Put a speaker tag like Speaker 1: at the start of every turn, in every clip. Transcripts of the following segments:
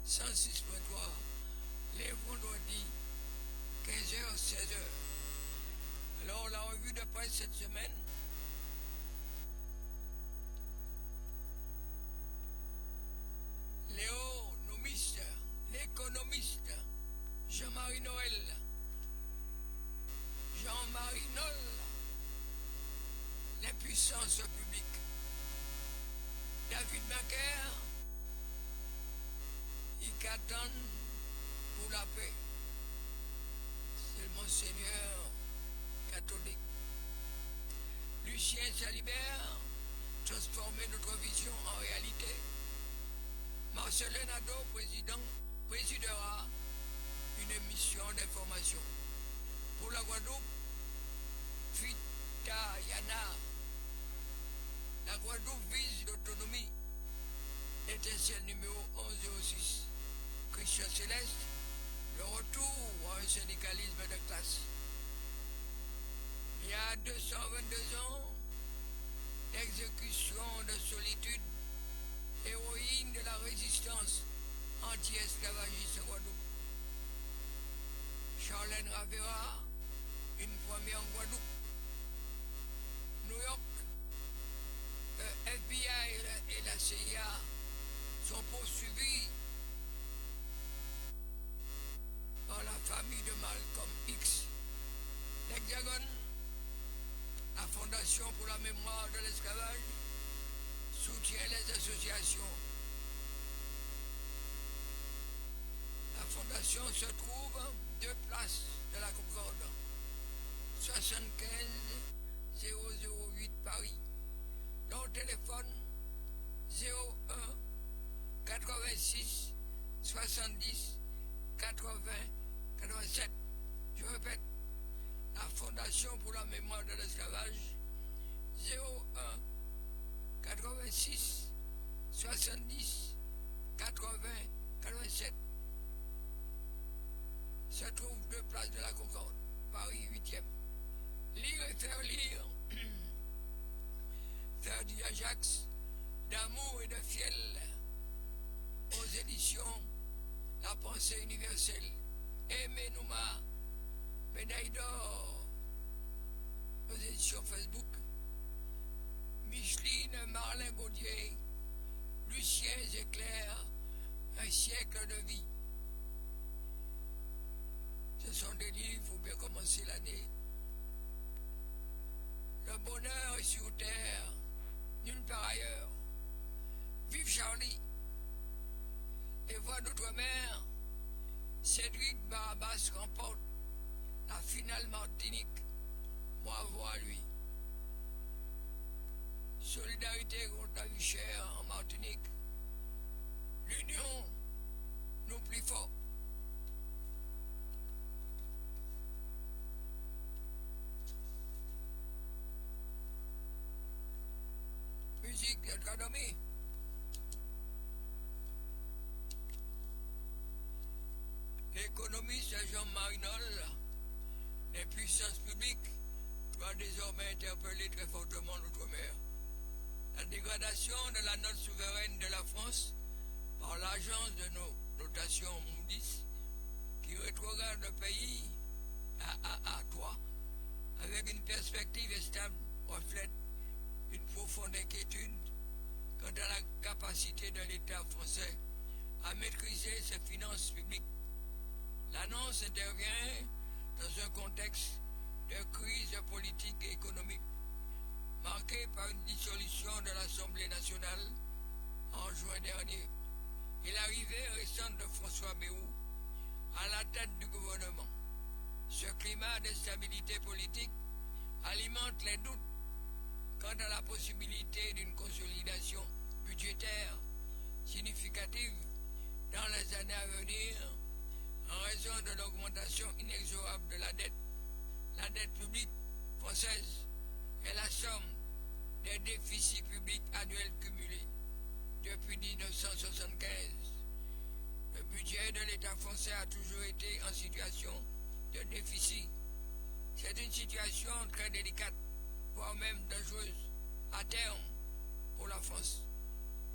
Speaker 1: 106.3, les vendredis, 15h, 16h. Alors, la revue de presse cette semaine. L'économiste, l'économiste, Jean-Marie Noël, Jean-Marie Noël, l'impuissance publique. David Macaire, il qu'attend pour la paix. C'est le Monseigneur catholique. Lucien Salibert, transformer notre vision en réalité. Marcelin Nadeau, présidera une émission d'information. Pour la Guadeloupe, Fita Yana, la Guadeloupe vise l'autonomie. Étincelle numéro 1106. Christian Céleste, le retour à un syndicalisme de classe. Il y a 222 ans, l'exécution de solitude, héroïne de la résistance anti-esclavagiste en Guadeloupe. Charlène Ravera, une première en Guadeloupe. New York, le FBI et la CIA sont poursuivis par la famille de Malcolm X. L'Hexagone, la Fondation pour la mémoire de l'esclavage, soutient les associations. La fondation se trouve 2 places de la Concorde, 75 008 Paris. Leur téléphone 01 86 70 80 87. Je répète, la Fondation pour la mémoire de l'esclavage 01 86 70 80 87. Se trouve 2 places de la Concorde, Paris 8e. Lire et faire lire. Faire du Ajax, d'amour et de fiel aux éditions La Pensée Universelle. Aimé Nouma, médaille d'or aux éditions Facebook. Micheline Marlin Gaudier, Lucien Éclair, un siècle de vie. Ce sont des livres pour bien commencer l'année. Le bonheur est sur terre, nulle part ailleurs. Vive Charlie. Et voix d'outre-mer, Cédric Barabas remporte la finale Martinique. Bravo à lui. Solidarité contre la vie chère en Martinique. L'union nous plus fort. Musique d'économie. L'économiste Jean-Marie Noël, les puissances publiques doivent désormais interpeller très fortement l'outre-mer. La dégradation de la note souveraine de la France par l'agence de notation Moody's qui rétrograde le pays à AA3 avec une perspective stable reflète une profonde inquiétude quant à la capacité de l'État français à maîtriser ses finances publiques. L'annonce intervient dans un contexte de crise politique et économique marqué par une dissolution de l'Assemblée nationale en juin dernier et l'arrivée récente de François Bayrou à la tête du gouvernement. Ce climat d'instabilité politique alimente les doutes quant à la possibilité d'une consolidation budgétaire significative dans les années à venir en raison de l'augmentation inexorable de la dette. La dette publique française est la somme des déficits publics annuels cumulés depuis 1975. Le budget de l'État français a toujours été en situation de déficit. C'est une situation très délicate, voire même dangereuse, à terme pour la France.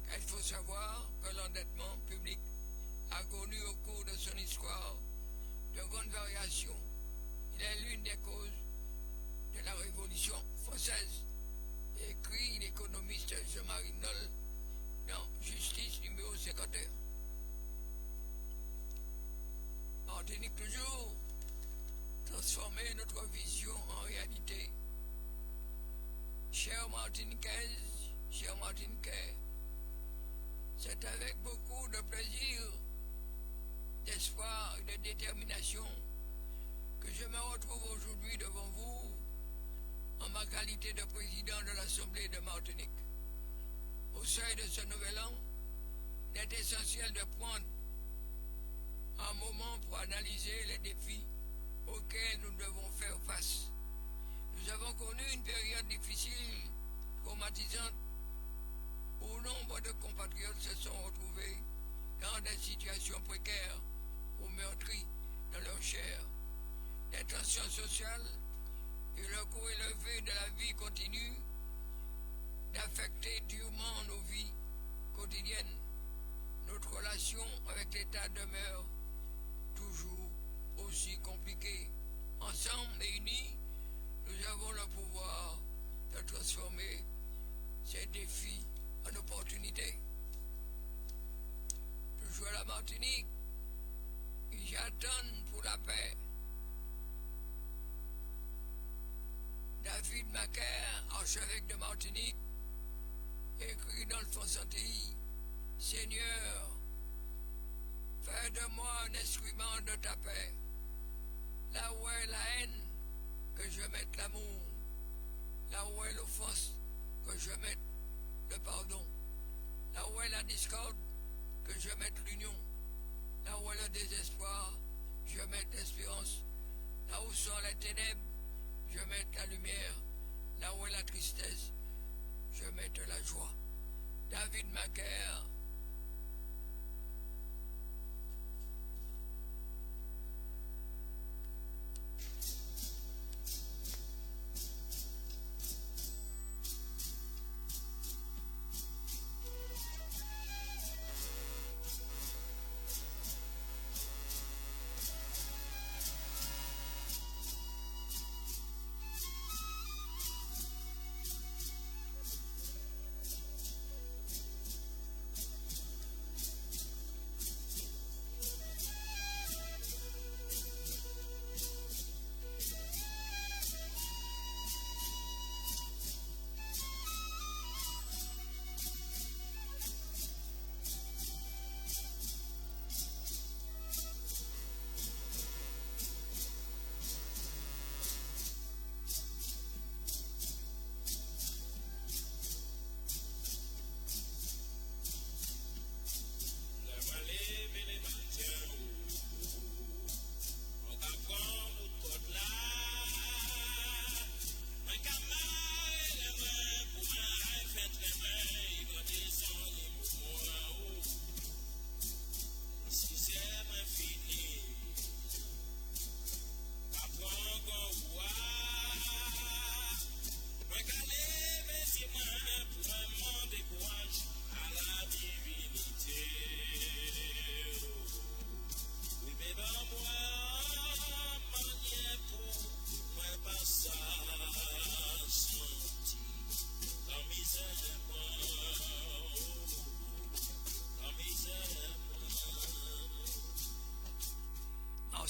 Speaker 1: Car il faut savoir que l'endettement public a connu au cours de son histoire de grandes variations. Il est l'une des causes de la Révolution française, écrit l'économiste Jean-Marie Noll dans Justice numéro 51. Martinique toujours, transformer notre vision en réalité. Chers Martiniquaises, chers Martiniquais, c'est avec beaucoup de plaisir, d'espoir et de détermination que je me retrouve aujourd'hui devant vous en ma qualité de président de l'Assemblée de Martinique. Au seuil de ce nouvel an, il est essentiel de prendre un moment pour analyser les défis auxquels nous devons faire face. Nous avons connu une période difficile, traumatisante, où nombre de compatriotes se sont retrouvés dans des situations précaires ou meurtries dans leur chair. Les tensions sociales et le coût élevé de la vie continuent d'affecter durement nos vies quotidiennes. Notre relation avec l'État demeure toujours aussi compliquée. Ensemble et unis, nous avons le pouvoir de transformer ces défis en opportunités. Toujours à la Martinique, j'attends pour la paix. David Macaire, archevêque de Martinique, écrit dans le Fonds Antilles, Seigneur, fais de moi un instrument de ta paix. Là où est la haine, que je mette l'amour. Là où est l'offense, que je mette le pardon. Là où est la discorde, que je mette l'union. Là où est le désespoir, je mette l'espérance. Là où sont les ténèbres, je mette la lumière. Là où est la tristesse, je mette la joie. David Macaire.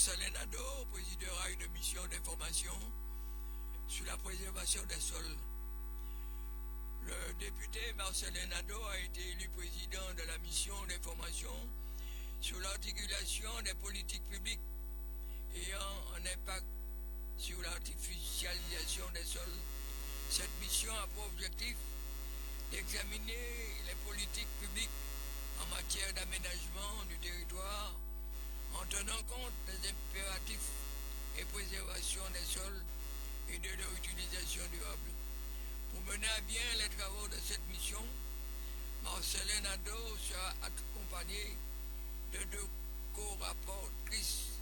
Speaker 1: Marcellin Nadeau présidera une mission d'information sur la préservation des sols. Le député Marcellin Nadeau a été élu président de la mission d'information sur l'articulation des politiques publiques ayant un impact sur l'artificialisation des sols. Cette mission a pour objectif d'examiner les politiques publiques en matière d'aménagement du territoire en tenant compte des impératifs et préservation des sols et de leur utilisation durable. Pour mener à bien les travaux de cette mission, Marcellin Nadeau sera accompagné de deux co-rapportrices,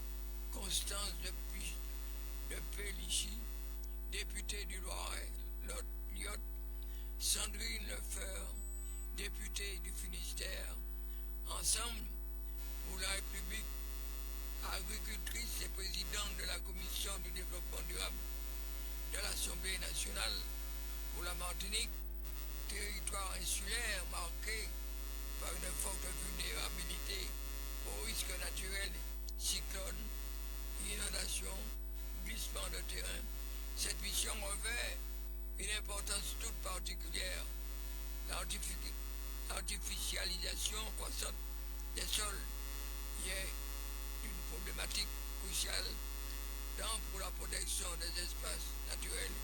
Speaker 1: Constance de Pélichy, députée du Loiret, Lot, Sandrine Lefeur, députée du Finistère. Ensemble pour la République, agricultrice et présidente de la Commission du développement durable de l'Assemblée nationale pour la Martinique, territoire insulaire marqué par une forte vulnérabilité aux risques naturels, cyclones, inondations, glissements de terrain. Cette mission revêt une importance toute particulière. L'artificialisation croissante des sols y est une problématique cruciale tant pour la protection des espaces naturels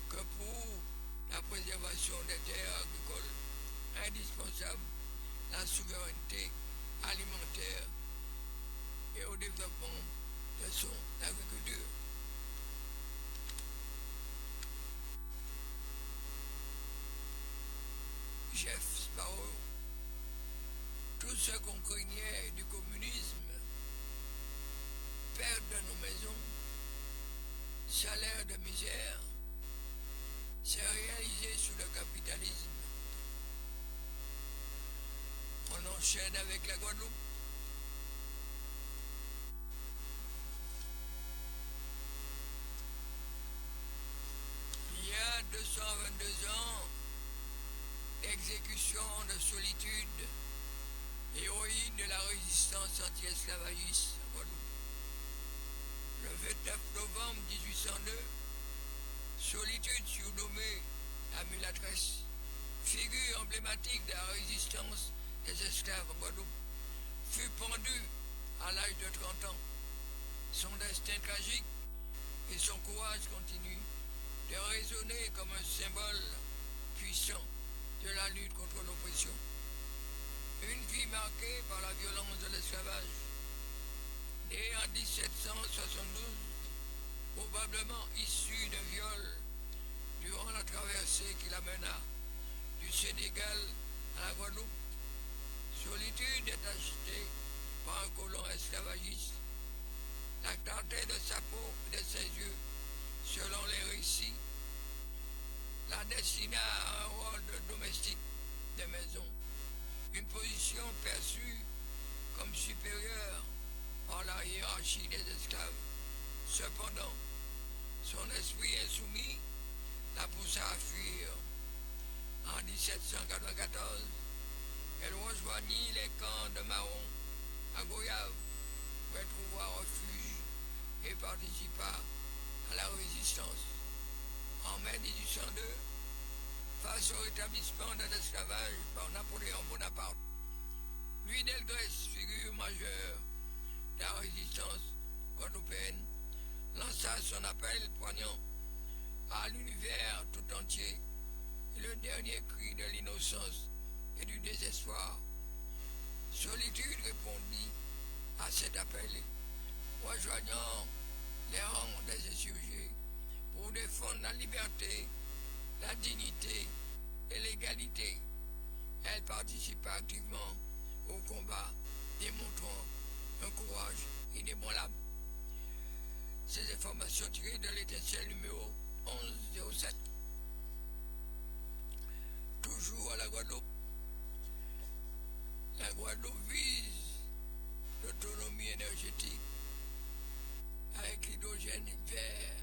Speaker 1: que pour la préservation des terres agricoles, indispensable à la souveraineté alimentaire et au développement de son agriculture. Jeff Sparrow, tout ce qu'on craignait du communisme, perte de nos maisons, salaire de misère, s'est réalisé sous le capitalisme. On enchaîne avec la Guadeloupe. Il y a 222 ans, exécution de solitude, héroïne de la résistance anti-esclavagiste en Guadeloupe. Le 29 novembre 1802, Solitude surnommée la mulâtresse, figure emblématique de la résistance des esclaves en Guadeloupe, fut pendue à l'âge de 30 ans. Son destin tragique et son courage continu de résonner comme un symbole puissant de la lutte contre l'oppression. Une vie marquée par la violence de l'esclavage. Née en 1772, probablement issue de viol durant la traversée qui l'amena du Sénégal à la Guadeloupe, Solitude est achetée par un colon esclavagiste. La clarté de sa peau et de ses yeux, selon les récits, la destina à un rôle de domestique de maison, une position perçue comme supérieure par la hiérarchie des esclaves. Cependant, son esprit insoumis la poussa à fuir. En 1794, elle rejoignit les camps de Mahon à Goyave pour trouver refuge et participa à la résistance. En mai 1802, face au rétablissement de l'esclavage par Napoléon Bonaparte, Louis Delgrès, figure majeure de la résistance guadeloupéenne, lança son appel poignant à l'univers tout entier et le dernier cri de l'innocence et du désespoir. Solitude répondit à cet appel, rejoignant les rangs des insurgés pour défendre la liberté, la dignité et l'égalité. Elle participa activement au combat, démontrant un courage inébranlable. Ces informations tirées de l'étincelle numéro 1107. Toujours à la Guadeloupe. La Guadeloupe vise l'autonomie énergétique avec l'hydrogène vert,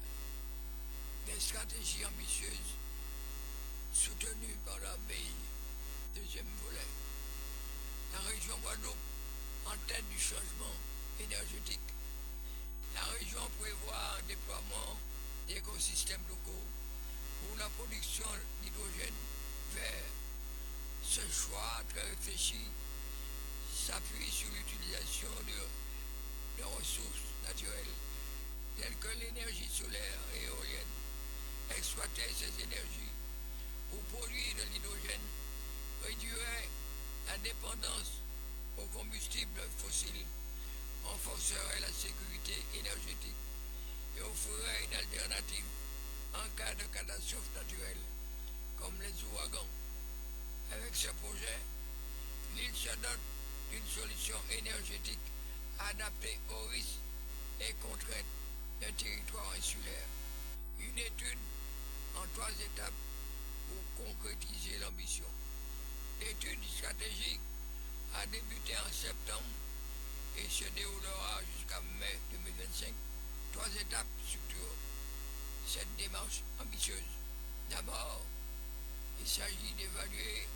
Speaker 1: des stratégies ambitieuses soutenues par la BEI, deuxième volet. La région Guadeloupe en tête du changement énergétique. La région prévoit un déploiement d'écosystèmes locaux pour la production d'hydrogène vert. Ce choix très réfléchi s'appuie sur l'utilisation de ressources naturelles telles que l'énergie solaire et éolienne. Exploiter ces énergies pour produire de l'hydrogène réduirait la dépendance aux combustibles fossiles, renforcerait la sécurité énergétique et offrirait une alternative en cas de catastrophe naturelle, comme les ouragans. Avec ce projet, l'île se dote d'une solution énergétique adaptée aux risques et contraintes d'un territoire insulaire. Une étude en 3 étapes pour concrétiser l'ambition. L'étude stratégique a débuté en septembre et se déroulera jusqu'à mai 2025. 3 étapes structurent cette démarche ambitieuse. D'abord, il s'agit d'évaluer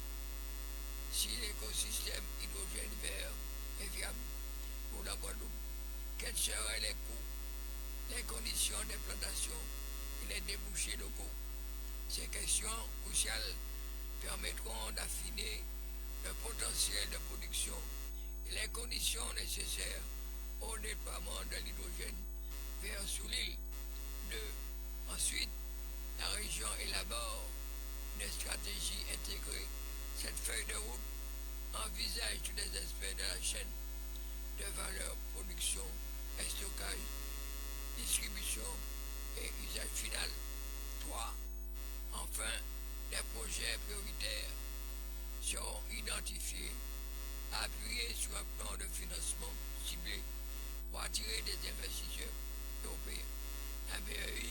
Speaker 1: si l'écosystème hydrogène vert est viable pour la Guadeloupe. Quels seraient les coûts, les conditions d'implantation et les débouchés locaux? Ces questions cruciales permettront d'affiner le potentiel de production et les conditions nécessaires au déploiement de l'hydrogène vert sur l'île. 2. Ensuite, la région élabore une stratégie intégrée. Cette feuille de route envisage tous les aspects de la chaîne de valeur, production et stockage, distribution et usage final. 3. Enfin, les projets prioritaires seront identifiés, appuyés sur un plan de financement ciblé pour attirer des investisseurs européens. La BEI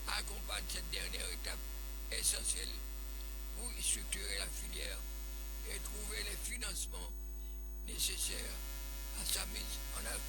Speaker 1: accompagne cette dernière étape essentielle pour structurer la filière et trouver les financements nécessaires à sa mise en œuvre.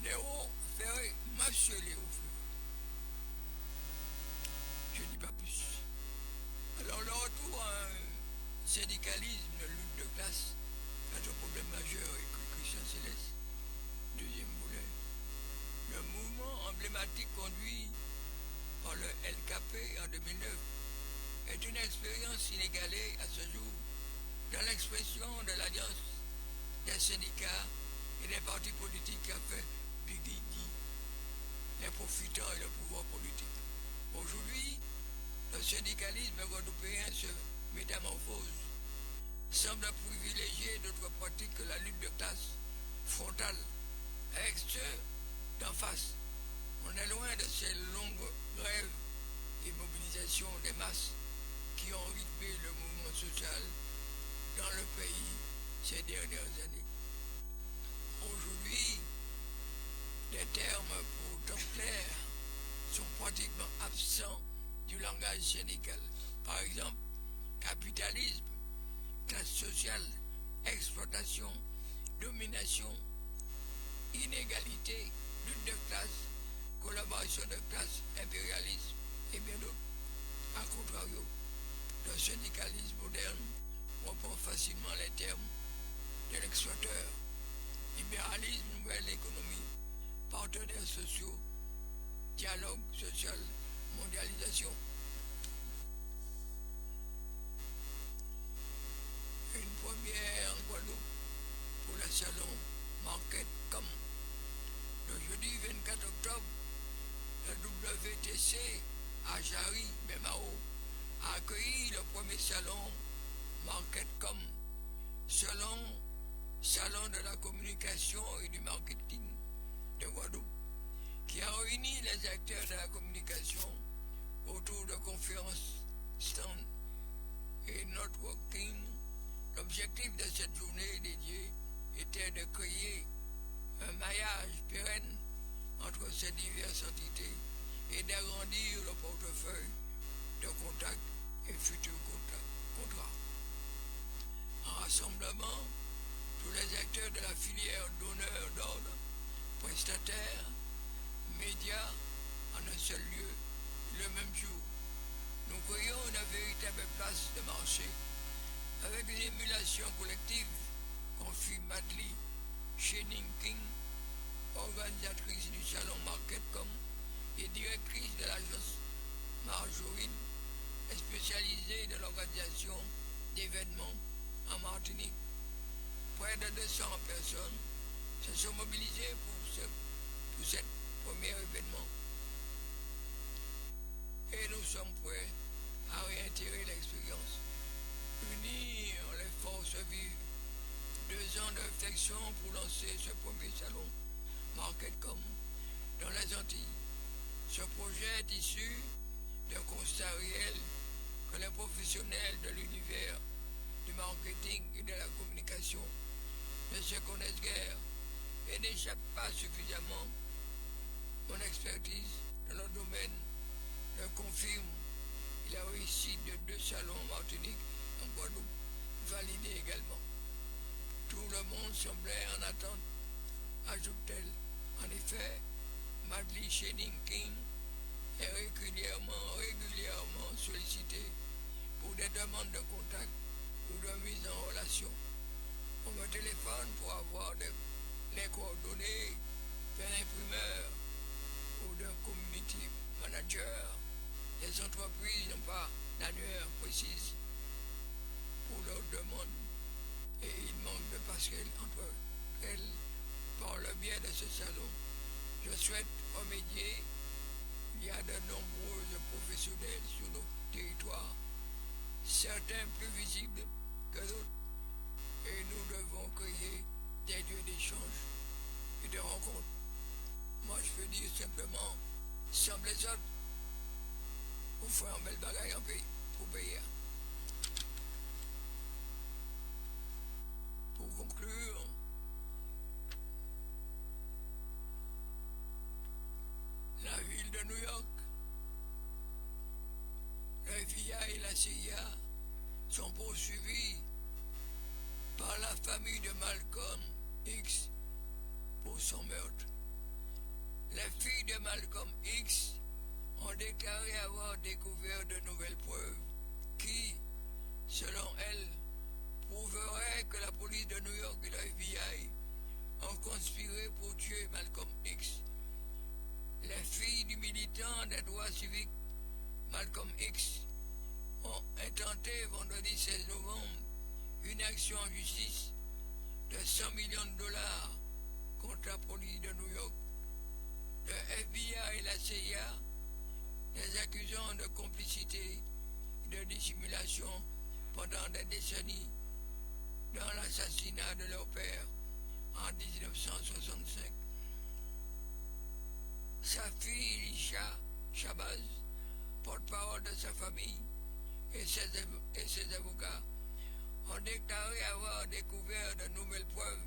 Speaker 1: Léo Ferré, monsieur Léo Ferré. Je ne dis pas plus. Alors le retour à un syndicalisme, une lutte de classe, est un problème majeur avec Christian Céleste. Deuxième volet. Le mouvement emblématique conduit par le LKP en 2009 est une expérience inégalée à ce jour dans l'expression de l'alliance des syndicats et des partis politiques qui a fait du guidi les profitants et le pouvoir politique. Aujourd'hui, le syndicalisme guadeloupéen se métamorphose, semble privilégier d'autres pratiques que la lutte de classe frontale avec ceux d'en face. On est loin de ces longues grèves et mobilisations des masses qui ont rythmé le mouvement social dans le pays ces dernières années. Aujourd'hui, les termes pourtant clairs sont pratiquement absents du langage syndical. Par exemple, capitalisme, classe sociale, exploitation, domination, inégalité, lutte de classe, collaboration de classe, impérialisme et bien d'autres. A contrario, le syndicalisme moderne reprend facilement les termes de l'exploiteur. Libéralisme, nouvelle économie, partenaires sociaux, dialogue social, mondialisation. Une première en Guadeloupe pour le salon Market.com. Le jeudi 24 octobre, le WTC à Jarry, Memao, a accueilli le premier salon Market.com, salon de la communication et du marketing de Guadeloupe, qui a réuni les acteurs de la communication autour de conférences, stands et networking. L'objectif de cette journée dédiée était de créer un maillage pérenne entre ces diverses entités et d'agrandir le portefeuille de contacts et futurs contrats. En rassemblement, tous les acteurs de la filière donneurs d'ordre, prestataires, médias, en un seul lieu, le même jour. Nous créons une véritable place de marché avec une émulation collective, confie Madly Shenin King, organisatrice du salon Marketcom et directrice de l'agence Marjorine, spécialisée de l'organisation d'événements en Martinique. Près de 200 personnes se sont mobilisées pour cet premier événement. Et nous sommes prêts à réitérer l'expérience. Unir les forces vives. 2 ans de réflexion pour lancer ce premier salon Marketcom dans les Antilles. Ce projet est issu d'un constat réel que les professionnels de l'univers du marketing et de la communication ne se connaissent guère et n'échappent pas suffisamment. Mon expertise dans le domaine le confirme. Il a réussi de 2 salons en Martinique, en Guadeloupe, validé également. Tout le monde semblait en attente, ajoute-t-elle. En effet, Madly Shenin King est régulièrement sollicité pour des demandes de contact ou de mise en relation. On me téléphone pour avoir les coordonnées d'un imprimeur ou d'un community manager. Les entreprises n'ont pas d'annuaire précise pour leurs demandes et il manque de passerelle entre elles. Par le biais de ce salon, je souhaite remédier. Il y a de nombreux professionnels sur nos territoires, certains plus visibles que d'autres, et nous devons créer des lieux d'échange et de rencontres. Moi, je peux dire simplement, semble les autres, vous faire un bel bagage en pays pour payer. Pour conclure, la ville de New York, le FBI et la CIA sont poursuivis par la famille de Malcolm X pour son meurtre. Les filles de Malcolm X ont déclaré avoir découvert de nouvelles preuves qui, selon elles, prouveraient que la police de New York et le FBI ont conspiré pour tuer Malcolm X. Les filles du militant des droits civiques Malcolm X ont intenté vendredi 16 novembre une action en justice de 100 millions de dollars contre la police de New York. Le FBI et la CIA les accusant de complicité et de dissimulation pendant des décennies dans l'assassinat de leur père en 1965. Sa fille Elisha Shabazz, porte-parole de sa famille, et ses avocats ont déclaré avoir découvert de nouvelles preuves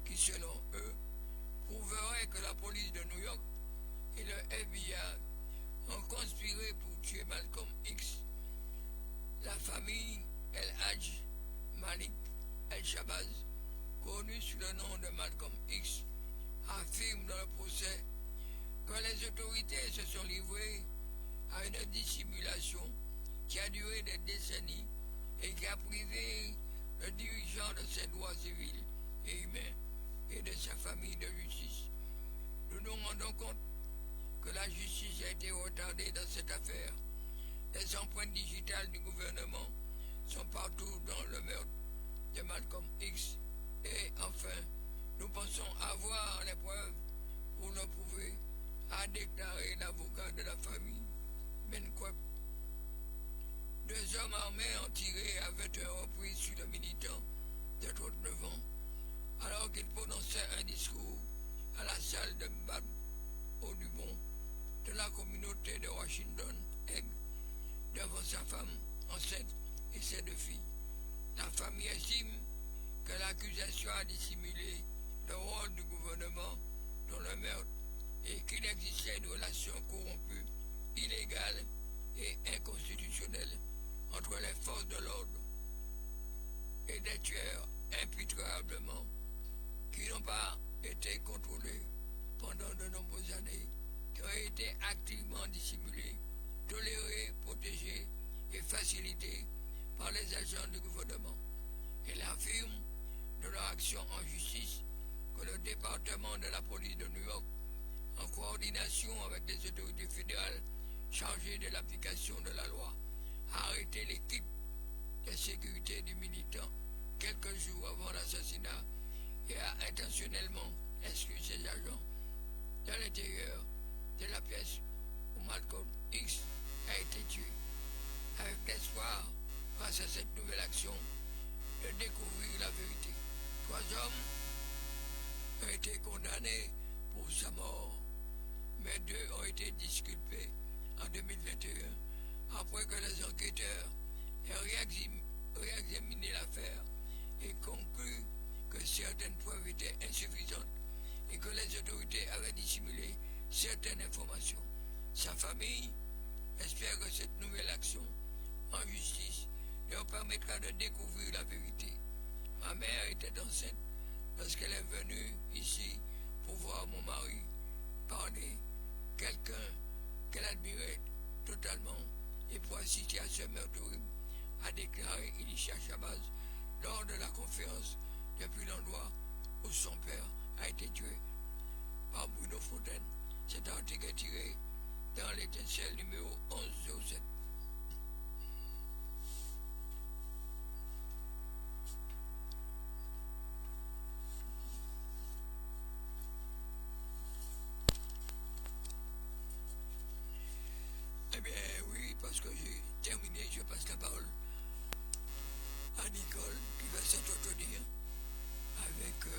Speaker 1: qui, selon eux, prouveraient que la police de New York et le FBI ont conspiré pour tuer Malcolm X. La famille El Hadj Malik El Shabazz, connue sous le nom de Malcolm X, affirme dans le procès que les autorités se sont livrées à une dissimulation qui a duré des décennies et qui a privé le dirigeant de ses droits civils et humains et de sa famille de justice. Nous nous rendons compte que la justice a été retardée dans cette affaire. Les empreintes digitales du gouvernement sont partout dans le meurtre de Malcolm X. Et enfin, nous pensons avoir les preuves pour le prouver, a déclaré l'avocat de la famille, Ben Kwep. 2 hommes armés ont tiré à 21 reprises sur le militant de 39 ans, alors qu'il prononçait un discours à la salle de Bab Audubon de la communauté de Washington, Egg, devant sa femme enceinte et ses 2 filles. La famille estime que l'accusation a dissimulé le rôle du gouvernement dans le meurtre et qu'il existe dénonçait une relation corrompue, illégale et inconstitutionnelle entre les forces de l'ordre et des tueurs impitoyablement qui n'ont pas été contrôlés pendant de nombreuses années, qui ont été activement dissimulés, tolérés, protégés et facilités par les agents du gouvernement. Elle affirme de leur action en justice que le département de la police de New York, en coordination avec les autorités fédérales chargées de l'application de la loi, a arrêté l'équipe de sécurité du militant quelques jours avant l'assassinat et a intentionnellement exclu ses agents de l'intérieur de la pièce où Malcolm X a été tué, avec l'espoir, grâce à cette nouvelle action, de découvrir la vérité. 3 hommes ont été condamnés pour sa mort, mais 2 ont été disculpés en 2021, après que les enquêteurs aient réexaminé l'affaire et conclu que certaines preuves étaient insuffisantes et que les autorités avaient dissimulé certaines informations. Sa famille espère que cette nouvelle action en justice leur permettra de découvrir la vérité. Ma mère était enceinte lorsqu'elle est venue ici pour voir mon mari parler, quelqu'un qu'elle admirait totalement, et pour assister à ce meurtre horrible, a déclaré Elisha Shabazz lors de la conférence depuis l'endroit où son père a été tué par Bruno Fontaine. Cet article est tiré dans l'Étincelle numéro 1107. Eh bien oui, parce que j'ai terminé, je passe la parole à Nicole qui va s'entretenir avec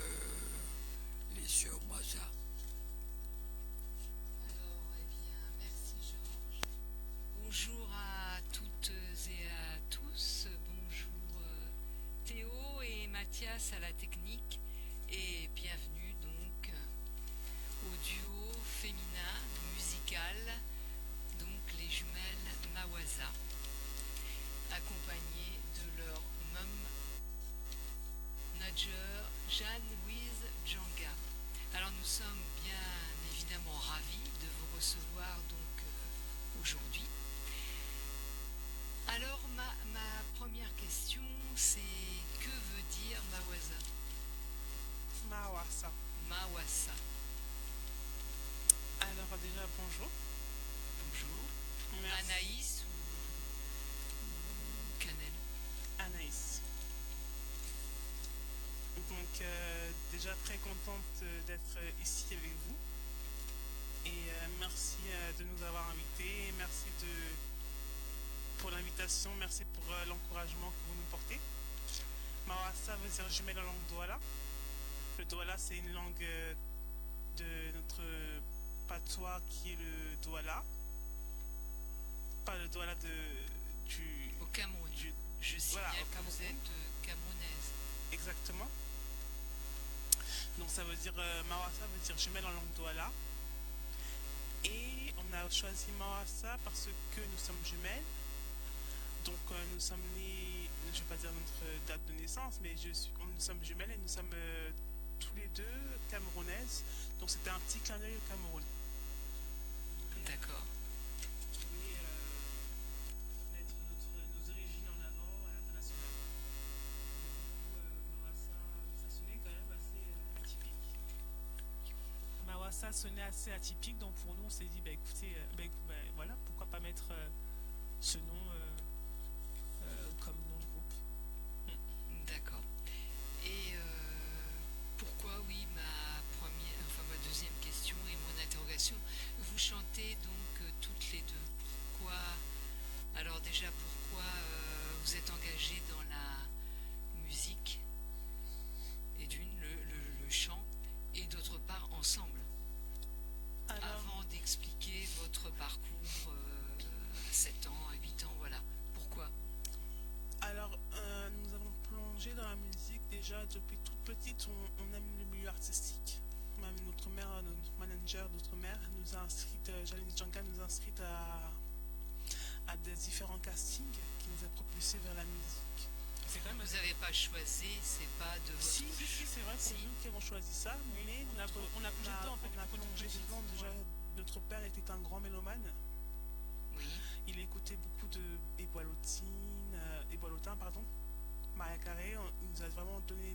Speaker 1: les sœurs Massa.
Speaker 2: Alors, eh bien, merci Georges. Bonjour à toutes et à tous. Bonjour Théo et Mathias à la technique. Et bienvenue donc au duo féminin musical, donc les jumelles Mawaza, accompagnées de leur manager Jeanne-Louise Djanga. Alors nous sommes bien évidemment ravis de vous recevoir donc aujourd'hui. Alors ma première question, c'est que veut dire Mawaza?
Speaker 3: Mawasa.
Speaker 2: Mawasa.
Speaker 3: Alors déjà bonjour.
Speaker 2: Bonjour.
Speaker 3: Merci.
Speaker 2: Anaïs ou Canel?
Speaker 3: Anaïs. Donc déjà très contente d'être ici avec vous. Et merci de nous avoir invités. Merci pour l'invitation. Merci pour l'encouragement que vous nous portez. Mawasa veut dire jumelle en langue douala. Le douala, c'est une langue de notre patois qui est le douala. Pas le douala du...
Speaker 2: Au Cameroun. Je signale
Speaker 3: voilà,
Speaker 2: que vous êtes camerounaise.
Speaker 3: Exactement. Donc ça veut dire Mawasa veut dire jumelle en langue douala. Et on a choisi Mawasa parce que nous sommes jumelles. Donc nous sommes nés, je ne vais pas dire notre date de naissance, mais nous sommes jumelles et nous sommes tous les deux camerounaises. Donc c'était un petit clin d'œil au Cameroun.
Speaker 2: D'accord.
Speaker 3: Vous voulez mettre nos origines en avant à l'international. Ça sonnait quand même assez atypique. Mawasa sonnait assez atypique, donc pour nous on s'est dit, écoutez, voilà, pourquoi pas mettre ce nom comme nom de groupe.
Speaker 2: D'accord. Et pourquoi, oui, ma deuxième question et mon interrogation, vous chantez donc toutes les deux. Pourquoi? Alors déjà, pourquoi vous êtes engagés dans la musique et le chant, et d'autre part ensemble?
Speaker 3: Alors,
Speaker 2: avant d'expliquer votre parcours, 7 ans, 8 ans, voilà. Pourquoi?
Speaker 3: Alors, nous avons plongé dans la musique déjà depuis toute petite. On aime le milieu artistique. Ma notre mère, notre manager d'outre-mer, nous a inscrite, Janice Djanka nous a inscrite à des différents castings qui nous a propulsés vers la musique.
Speaker 2: C'est quand même... Vous n'avez pas choisi, c'est pas de votre...
Speaker 3: Si, c'est vrai, c'est nous qui avons choisi ça, mais on a prolongé dedans. Déjà, notre père était un grand mélomane.
Speaker 2: Oui.
Speaker 3: Il écoutait beaucoup de Eboalotin, pardon, Maria Carey. Il nous a vraiment donné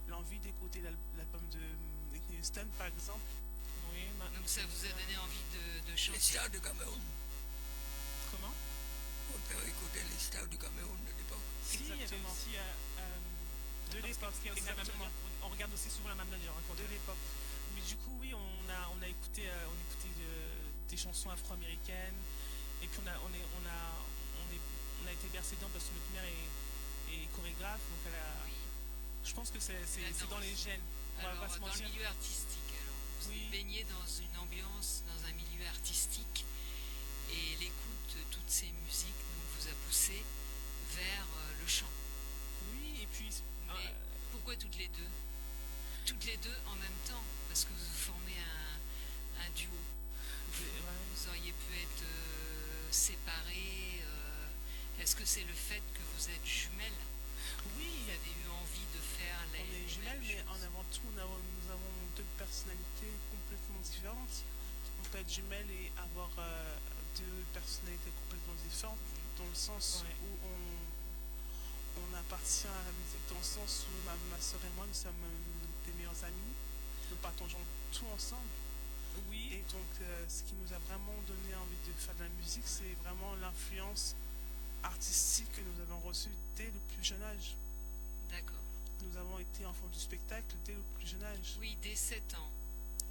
Speaker 3: l'envie d'écouter l'album de Whitney Houston, par exemple.
Speaker 2: Oui, donc ça vous a donné envie de chanter.
Speaker 1: Les stars du Cameroun.
Speaker 3: Comment?
Speaker 1: Votre père écoutait les stars du Cameroun de l'époque.
Speaker 3: Si, il y avait aussi de l'époque, exactement.
Speaker 4: On regarde aussi souvent la même manière.
Speaker 3: De l'époque.
Speaker 4: Mais du coup, oui, on a écouté des chansons afro-américaines. Et puis on a été bercé dedans parce que notre mère est chorégraphe. Donc je pense que c'est dans les gènes.
Speaker 2: Alors, dans le milieu artistique, vous baignez dans une ambiance, dans un milieu artistique. Et l'écoute de toutes ces musiques vous a poussé vers le chant.
Speaker 4: Oui, et puis...
Speaker 2: Mais pourquoi toutes les deux? Toutes les deux en même temps? Parce que vous formez un duo. Vous auriez pu être séparés. Est-ce que c'est le fait que vous êtes jumelles?
Speaker 3: Oui.
Speaker 2: Vous avez eu envie de faire les...
Speaker 3: On est jumelles, mais en avant tout, nous avons deux personnalités complètement différentes. On peut être jumelles et avoir deux personnalités complètement différentes, dans le sens où on appartient à la musique, dans le sens où ma soeur et moi, nous sommes des meilleurs amis. Nous partageons tout ensemble.
Speaker 4: Oui.
Speaker 3: Et donc, ce qui nous a vraiment donné envie de faire de la musique, c'est vraiment l'influence artistique que nous avons reçue dès le plus jeune âge.
Speaker 2: D'accord.
Speaker 3: Nous avons été enfants du spectacle dès le plus jeune âge.
Speaker 2: Oui, dès 7 ans.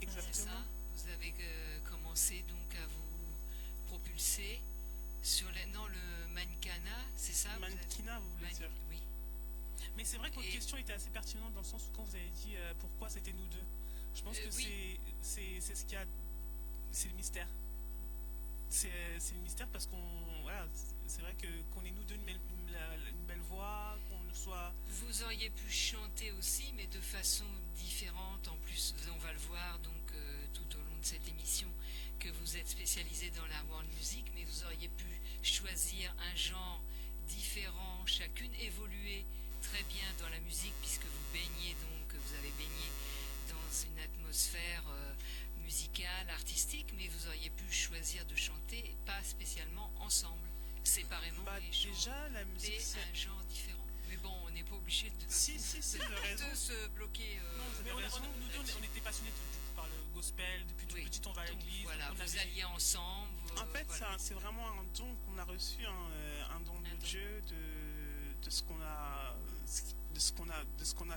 Speaker 3: Exactement.
Speaker 2: C'est ça. Vous avez commencé donc à vous propulser sur le mannequinat, c'est ça?
Speaker 3: Mannequinat, vous voulez dire?
Speaker 2: Oui.
Speaker 4: Mais c'est vrai que votre question était assez pertinente dans le sens où quand vous avez dit pourquoi c'était nous deux, je pense que
Speaker 2: oui.
Speaker 4: c'est ce qu'il y a, c'est le mystère. C'est le mystère parce c'est vrai qu'on est nous deux une belle voix, qu'on soit...
Speaker 2: Vous auriez pu chanter aussi, mais de façon différente. En plus, on va le voir donc tout au long de cette émission que vous êtes spécialisé dans la world music, mais vous auriez pu choisir un genre différent, chacune évoluer très bien dans la musique puisque vous avez baigné dans une atmosphère musicale, artistique, mais vous auriez pu choisir de chanter pas spécialement ensemble, séparément,
Speaker 3: déjà la musique
Speaker 2: c'est un genre différent. Mais bon, on n'est pas obligé de se bloquer.
Speaker 4: Mais nous deux, on était passionnés par le gospel, depuis toute petite on va à l'église.
Speaker 2: Voilà, vous alliez ensemble.
Speaker 3: En fait, c'est vraiment un don qu'on a reçu, un don de Dieu, de ce qu'on a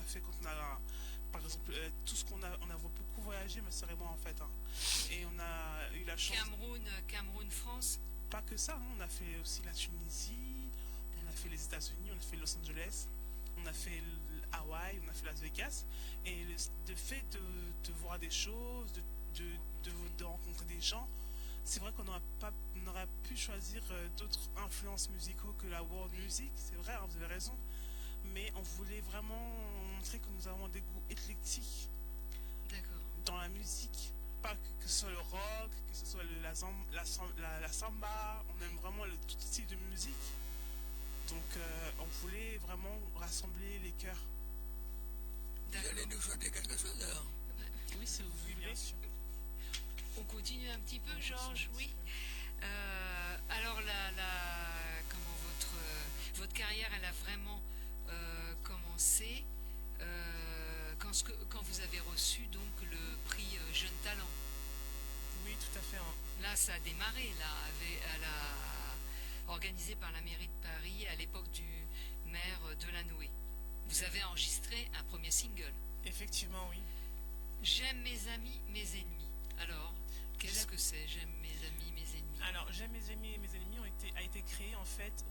Speaker 3: fait quand on a, par exemple, tout ce qu'on a beaucoup voyagé, ma sœur et moi en fait. Et on a eu la chance.
Speaker 2: Cameroun, France.
Speaker 3: Pas que ça, on a fait aussi la Tunisie, on a fait les États-Unis, on a fait Los Angeles, on a fait Hawaï, on a fait Las Vegas. Et le fait de voir des choses, de rencontrer des gens, c'est vrai qu'on aurait pu choisir d'autres influences musicaux que la world music, c'est vrai, vous avez raison. Mais on voulait vraiment montrer que nous avons des goûts éclectiques dans la musique. Pas que ce soit le rock, que ce soit la samba, on aime vraiment tout style de musique. Donc on voulait vraiment rassembler les cœurs.
Speaker 1: Vous allez nous chanter quelque chose alors?
Speaker 4: Oui, si vous voulez, bien sûr.
Speaker 2: On continue un petit peu, Georges, oui. Alors comment votre carrière, elle a vraiment commencé quand vous avez reçu donc le prix Jeune Talent.
Speaker 4: Oui, tout à fait.
Speaker 2: Là, ça a démarré, organisé par la mairie de Paris à l'époque du maire Delanoë. Vous avez enregistré un premier single.
Speaker 4: Effectivement, oui.
Speaker 2: J'aime mes amis, mes ennemis. Alors, qu'est-ce que c'est J'aime mes amis, mes ennemis?
Speaker 4: Alors, J'aime mes amis et mes ennemis a été créé en fait.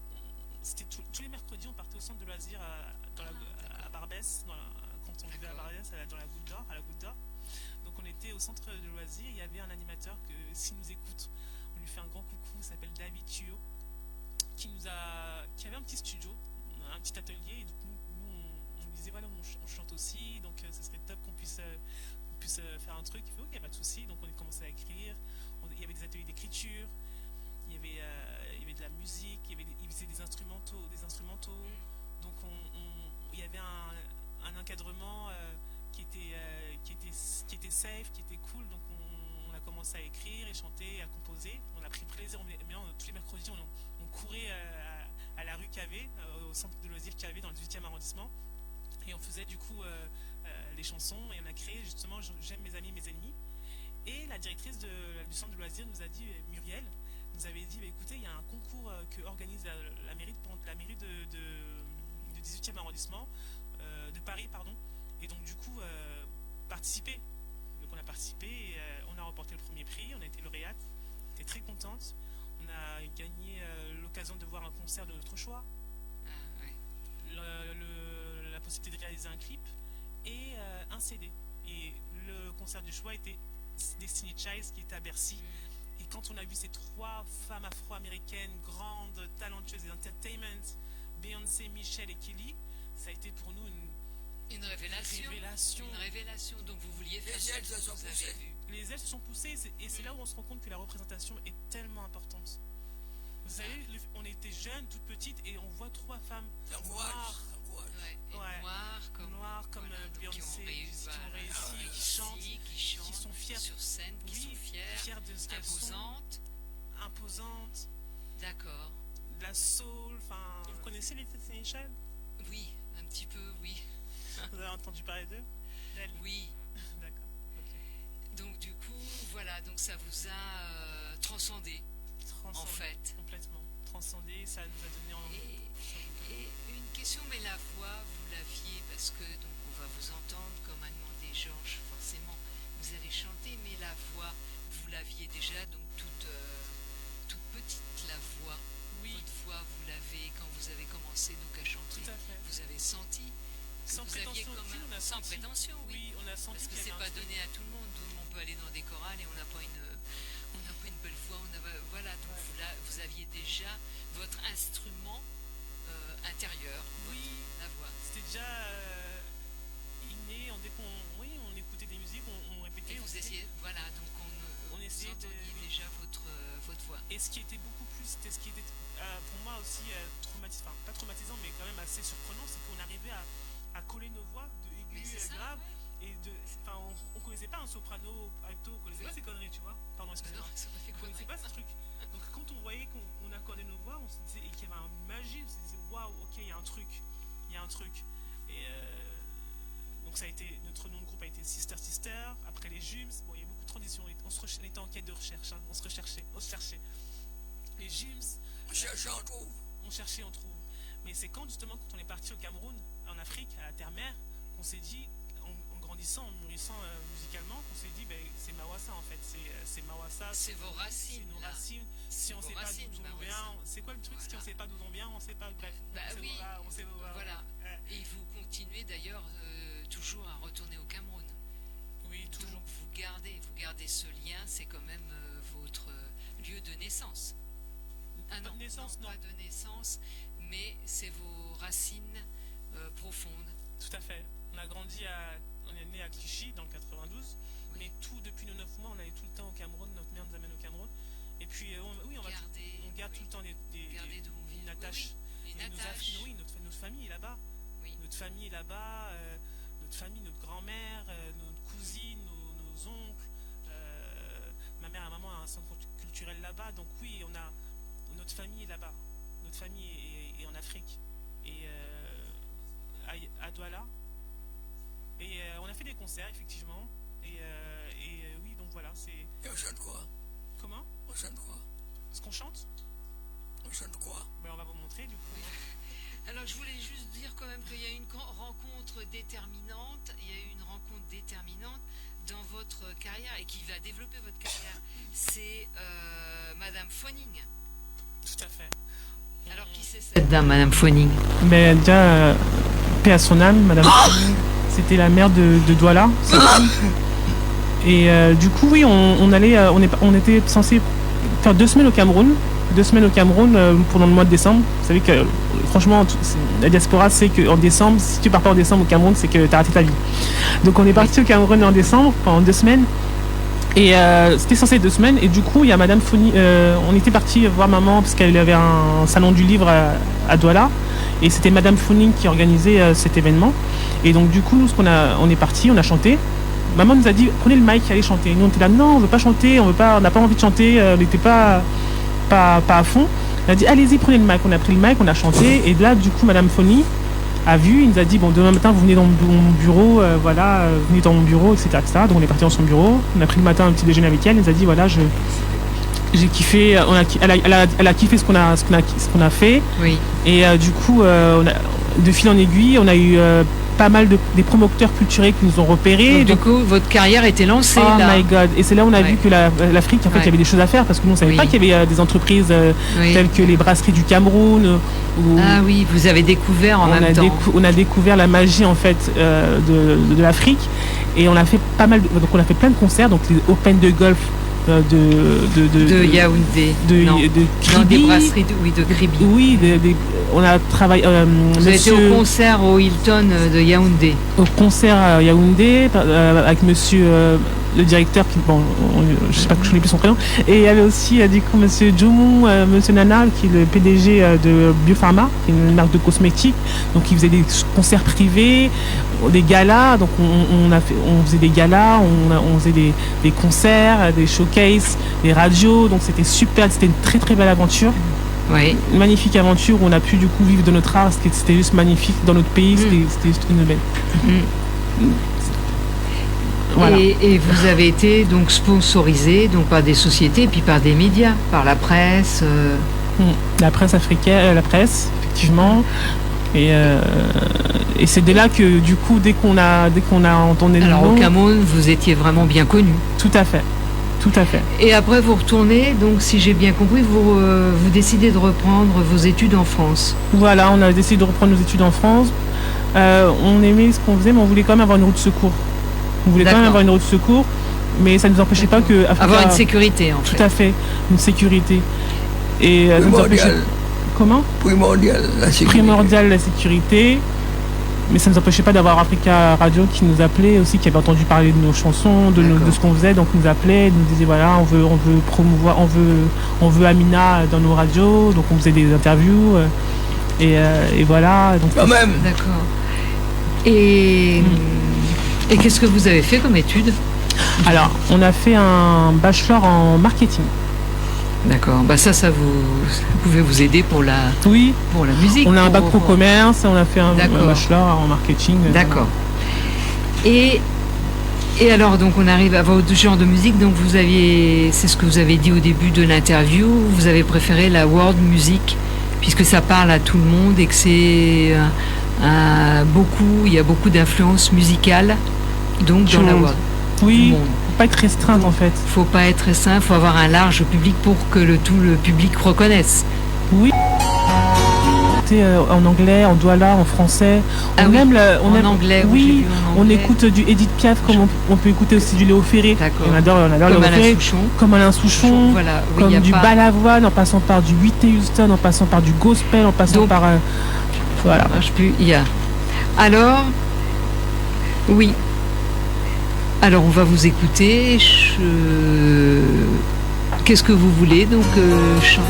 Speaker 4: C'était tous les mercredis, on partait au centre de loisirs à Barbès, quand on vivait à Barbès, dans la Goutte d'Or, Donc on était au centre de loisirs, il y avait un animateur que s'il nous écoute, on lui fait un grand coucou, il s'appelle David Thuot, qui avait un petit studio, un petit atelier, et donc nous on disait voilà, on chante aussi, donc ce serait top qu'on puisse puisse faire un truc. Il fait ok, pas de souci. Donc on a commencé à écrire. Il y avait des ateliers d'écriture. Il y avait de la musique. Il faisait des instrumentaux. Donc il y avait un encadrement qui était safe, qui était cool. Donc on a commencé à écrire et chanter, à composer. On a pris plaisir. Tous les mercredis, on courait à la rue Cavé, au centre de loisirs Cavé, dans le 18e arrondissement. Et on faisait du coup les chansons. Et on a créé justement J'aime mes amis, mes ennemis. Et la directrice du centre de loisirs nous a dit, Muriel, nous avait dit, écoutez, il y a un concours que organise la mairie du 18e arrondissement, de Paris, pardon. Et donc du coup, participer. Donc on a participé et on a remporté le premier prix, on a été lauréate, on était très contente. On a gagné l'occasion de voir un concert de notre choix, la possibilité de réaliser un clip et un CD. Et le concert du choix était Destiny Child, qui était à Bercy. Et quand on a vu ces 3 femmes afro-américaines, grandes, talentueuses et entertainment, Beyoncé, Michelle et Kelly, ça a été pour nous
Speaker 2: une révélation. Une révélation. Donc vous vouliez faire.
Speaker 1: Les ailes se sont poussées.
Speaker 4: Les ailes se sont poussées et c'est là où on se rend compte que la représentation est tellement importante. Vous savez, on était jeunes, toutes petites, et on voit 3 femmes noires. Noires comme voilà, Beyoncé, qui ont réussi, qui chantent, qui sont fiers
Speaker 2: sur scène, qui sont fiers
Speaker 4: de ce qu'elles sont, imposantes.
Speaker 2: D'accord.
Speaker 4: La soul, enfin. Vous connaissez les Destiny Child?
Speaker 2: Oui, un petit peu, oui.
Speaker 4: Vous avez entendu parler d'eux?
Speaker 2: Oui.
Speaker 4: D'accord. Okay.
Speaker 2: Donc du coup, voilà, donc ça vous a transcendé, en fait.
Speaker 4: Complètement. Transcendé, ça nous a donné envie.
Speaker 2: Et une question, mais la voix, vous l'aviez, parce que donc on va vous entendre, comme a demandé Georges, forcément, vous allez chanter, mais la voix, vous l'aviez déjà, donc toute petite, la voix.
Speaker 4: Oui.
Speaker 2: Votre voix, vous l'avez, quand vous avez commencé donc à chanter,
Speaker 4: tout à fait.
Speaker 2: vous avez senti que
Speaker 4: sans
Speaker 2: vous aviez
Speaker 4: prétention,
Speaker 2: comme
Speaker 4: on a
Speaker 2: sans
Speaker 4: senti.
Speaker 2: prétention, oui.
Speaker 4: On a senti
Speaker 2: parce que c'est pas donné à tout le monde. On peut aller dans des chorales et on n'a pas une belle voix. Voilà, donc vous aviez déjà votre instrument intérieur, la voix.
Speaker 4: C'était déjà inné. Dès qu'on écoutait des musiques, on répétait.
Speaker 2: Et vous essayez, voilà, donc on essayait déjà votre voix.
Speaker 4: Et ce qui était beaucoup plus, c'était ce qui était pour moi aussi traumatisant, enfin pas traumatisant, mais quand même assez surprenant, c'est qu'on arrivait à coller nos voix de aigu à grave. Ouais. Et on connaissait pas un soprano, alto, on connaissait pas ces conneries, tu vois. Pardon, excusez-moi. On connaissait pas ce truc. Donc quand on voyait qu'on accordait nos voix, on se disait, et qu'il y avait une magie, on se disait waouh, ok, il y a un truc. Et donc ça a été, notre nom de groupe a été Sister, après les Jumes, bon il y a beaucoup de transitions, on était en quête de recherche, on se cherchait. Les Jumes,
Speaker 1: on cherchait,
Speaker 4: on trouve. Mais c'est quand on est parti au Cameroun, en Afrique, à la terre-mère, qu'on s'est dit, en grandissant, en mûrissant musicalement, qu'on s'est dit, c'est Mawassa en fait, c'est Mawassa.
Speaker 2: C'est vos racines.
Speaker 4: C'est nos racines. Si on ne sait pas d'où on vient, c'est quoi le truc? Voilà. Si on ne sait pas d'où on vient, on ne sait pas, bref.
Speaker 2: On sait voilà. Et vous continuez d'ailleurs toujours à retourner au Cameroun.
Speaker 4: Oui, toujours.
Speaker 2: Donc vous gardez ce lien, c'est quand même votre lieu de naissance.
Speaker 4: Ah non,
Speaker 2: pas de naissance, mais c'est vos racines profondes.
Speaker 4: Tout à fait. On est né à Clichy dans le 92, mais depuis nos 9 mois, on allait tout le temps au Cameroun, notre mère nous amène au Cameroun. Et puis, on garde tout le temps une attache.
Speaker 2: Oui,
Speaker 4: notre famille est là-bas.
Speaker 2: Oui.
Speaker 4: Notre famille est là-bas, notre grand-mère, nos cousines, nos oncles. Ma mère et maman a un centre culturel là-bas, donc oui, notre famille est là-bas. Notre famille est en Afrique. Et à Douala. Et on a fait des concerts, effectivement. Et oui, donc voilà, c'est...
Speaker 1: Et on chante quoi?
Speaker 4: Comment?
Speaker 1: On chante quoi?
Speaker 4: Ce qu'on chante?
Speaker 1: On chante quoi?
Speaker 4: On va vous montrer, du coup.
Speaker 2: Alors, je voulais juste dire quand même qu'il y a eu une rencontre déterminante. Il y a eu une rencontre déterminante dans votre carrière et qui va développer votre carrière. C'est Madame Phoning.
Speaker 4: Tout à fait.
Speaker 2: Alors, qui c'est cette dame, Madame Phoning?
Speaker 4: Mais déjà, paix à son âme, Madame Phoning. C'était la mère de Douala. Et du coup, oui, on était censé faire 2 semaines au Cameroun.
Speaker 3: 2 semaines au Cameroun pendant le mois de décembre. Vous savez que franchement, la diaspora, c'est qu'en décembre, si tu pars pas en décembre au Cameroun, c'est que tu as raté ta vie. Donc on est parti au Cameroun en décembre pendant 2 semaines. Et c'était censé être 2 semaines. Et du coup, il y a Madame Foni. On était parti voir maman parce qu'elle avait un salon du livre à Douala. Et c'était Madame Foni qui organisait cet événement. Et donc du coup, nous, on est parti, on a chanté. Maman nous a dit prenez le mic, allez chanter. Nous on était là non, on veut pas chanter, on n'a pas envie de chanter, on n'était pas à fond. Elle a dit allez-y, prenez le mic. On a pris le mic, on a chanté. Et là du coup Madame Foni a vu, il nous a dit bon demain matin vous venez dans mon bureau, venez dans mon bureau, etc., etc. Donc on est parti dans son bureau. On a pris le matin un petit déjeuner avec elle. Elle nous a dit voilà j'ai kiffé, elle a kiffé ce qu'on a fait.
Speaker 2: Oui.
Speaker 3: Et du coup de fil en aiguille, on a eu pas mal des promoteurs culturels qui nous ont repérés.
Speaker 2: Donc, du coup, votre carrière était lancée.
Speaker 3: Oh
Speaker 2: là.
Speaker 3: My God. Et c'est là où on a vu que l'Afrique, en fait, il y avait des choses à faire parce que nous, on ne savait pas qu'il y avait des entreprises telles que les brasseries du Cameroun.
Speaker 2: Ah oui, vous avez découvert en même temps.
Speaker 3: On a découvert la magie, en fait, de l'Afrique. Et on a fait donc on a fait plein de concerts, donc les Open de golf
Speaker 2: de Yaoundé.
Speaker 3: Non,
Speaker 2: des brasseries de Kribi.
Speaker 3: Oui, on a travaillé.
Speaker 2: Vous avez été au concert au Hilton de Yaoundé.
Speaker 3: Au concert à Yaoundé avec monsieur le directeur je sais pas que je connais plus son prénom. Et il y avait aussi du coup monsieur Djoumou, monsieur Nana qui est le PDG de Biopharma, qui est une marque de cosmétiques. Donc il faisait des concerts privés, des galas. Donc on faisait des galas, on faisait des concerts, des showcases, des radios. Donc c'était super, c'était une très très belle aventure.
Speaker 2: Oui.
Speaker 3: Une magnifique aventure où on a pu du coup vivre de notre art. C'était juste magnifique dans notre pays. C'était juste une belle. Voilà.
Speaker 2: Et vous avez été donc sponsorisé donc par des sociétés et puis par des médias, par la presse.
Speaker 3: La presse africaine, la presse effectivement. Et c'est de là que du coup dès qu'on a entendu le nom.
Speaker 2: Alors au Cameroun, vous étiez vraiment bien connu.
Speaker 3: Tout à fait.
Speaker 2: Et après vous retournez, donc si j'ai bien compris, vous décidez de reprendre vos études en France.
Speaker 3: Voilà, on a décidé de reprendre nos études en France. On aimait ce qu'on faisait, mais on voulait quand même avoir une route de secours. On voulait quand même avoir une route de secours, mais ça ne nous empêchait pas que...
Speaker 2: avoir une sécurité, en fait.
Speaker 3: Tout à fait, une sécurité. Et ça nous empêchait... Comment ?
Speaker 1: Primordial, la sécurité.
Speaker 3: Primordial, la sécurité. Mais ça ne nous empêchait pas d'avoir Africa Radio qui nous appelait aussi, qui avait entendu parler de nos chansons, de ce qu'on faisait. Donc nous appelait, nous disait voilà, on veut promouvoir, on veut Amina dans nos radios. Donc on faisait des interviews. Et voilà. Donc,
Speaker 1: quand même.
Speaker 2: D'accord. Et qu'est-ce que vous avez fait comme études ?
Speaker 3: Alors, on a fait un bachelor en marketing.
Speaker 2: D'accord. Bah ça pouvait vous aider pour la musique.
Speaker 3: On a un bac pro commerce, on a fait un bachelor en marketing.
Speaker 2: D'accord. Et alors, donc on arrive à votre genre de musique. Donc c'est ce que vous avez dit au début de l'interview, vous avez préféré la world music puisque ça parle à tout le monde et que c'est il y a beaucoup d'influences musicales donc dans la world.
Speaker 3: Oui, faut pas être restreinte en fait.
Speaker 2: Faut pas être restreint, faut avoir un large public pour que tout le public reconnaisse.
Speaker 3: Oui. En anglais, en douala, en français.
Speaker 2: En anglais,
Speaker 3: oui. On écoute du Edith Piaf, comme on peut écouter aussi du Léo Ferré.
Speaker 2: D'accord.
Speaker 3: On adore
Speaker 2: comme Alain Souchon.
Speaker 3: Comme Alain Souchon.
Speaker 2: Voilà. Oui,
Speaker 3: comme du Balavoine, en passant par du Whitney Houston, en passant par du gospel, en passant par... voilà. Alors,
Speaker 2: oui. Alors on va vous écouter. Qu'est-ce que vous voulez donc chante.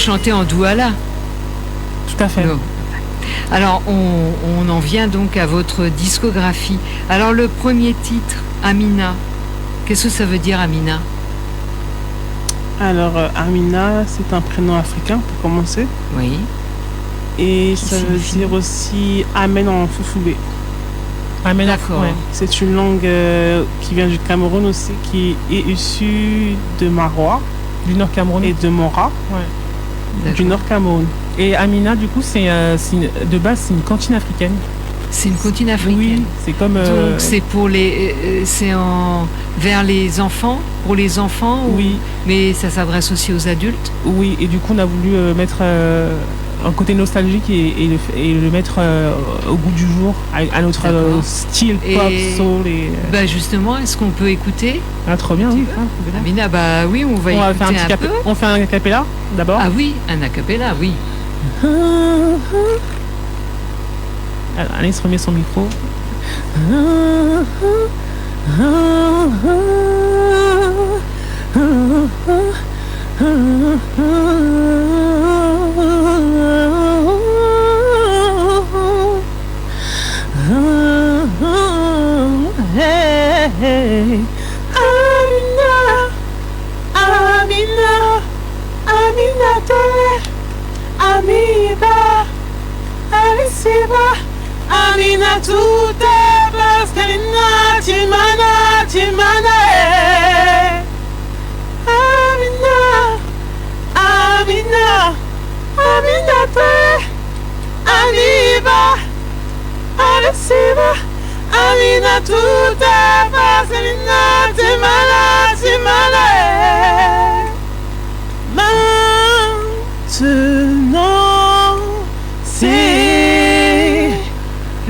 Speaker 2: chantez en douala.
Speaker 3: Tout à fait.
Speaker 2: Non. Alors, on en vient donc à votre discographie. Alors, le premier titre, Amina, qu'est-ce que ça veut dire, Amina?
Speaker 3: Alors, Amina, c'est un prénom africain pour commencer.
Speaker 2: Oui.
Speaker 3: Et ça veut dire aussi Amen en Foufoubé. Amen,
Speaker 2: d'accord.
Speaker 3: Ouais. C'est une langue qui vient du Cameroun aussi, qui est issue de Marois,
Speaker 5: du Nord Cameroun
Speaker 3: et de Mora, du Nord Cameroun.
Speaker 5: Et Amina, du coup, de base, c'est une cantine africaine.
Speaker 2: C'est une cantine africaine.
Speaker 5: Oui, c'est comme.
Speaker 2: Donc c'est pour vers les enfants, pour les enfants.
Speaker 5: Oui.
Speaker 2: Mais ça s'adresse aussi aux adultes.
Speaker 5: Oui, et du coup, on a voulu mettre un côté nostalgique et le mettre au goût du jour, à notre style pop, soul.
Speaker 2: Bah justement, est-ce qu'on peut écouter?
Speaker 5: Ah, trop bien, oui.
Speaker 2: Amina, bah oui, on va écouter un peu.
Speaker 5: On fait un acapella d'abord.
Speaker 2: Ah oui, un acapella, oui.
Speaker 5: Alors, Alice remet son micro.
Speaker 3: Amina, tout est parce qu'Amina, Timana, Timana. Amina, Amina, Amina, Amiba, Alessiba. Amina, tout est parce qu'Amina, Timana, Timana. Maintenant, c'est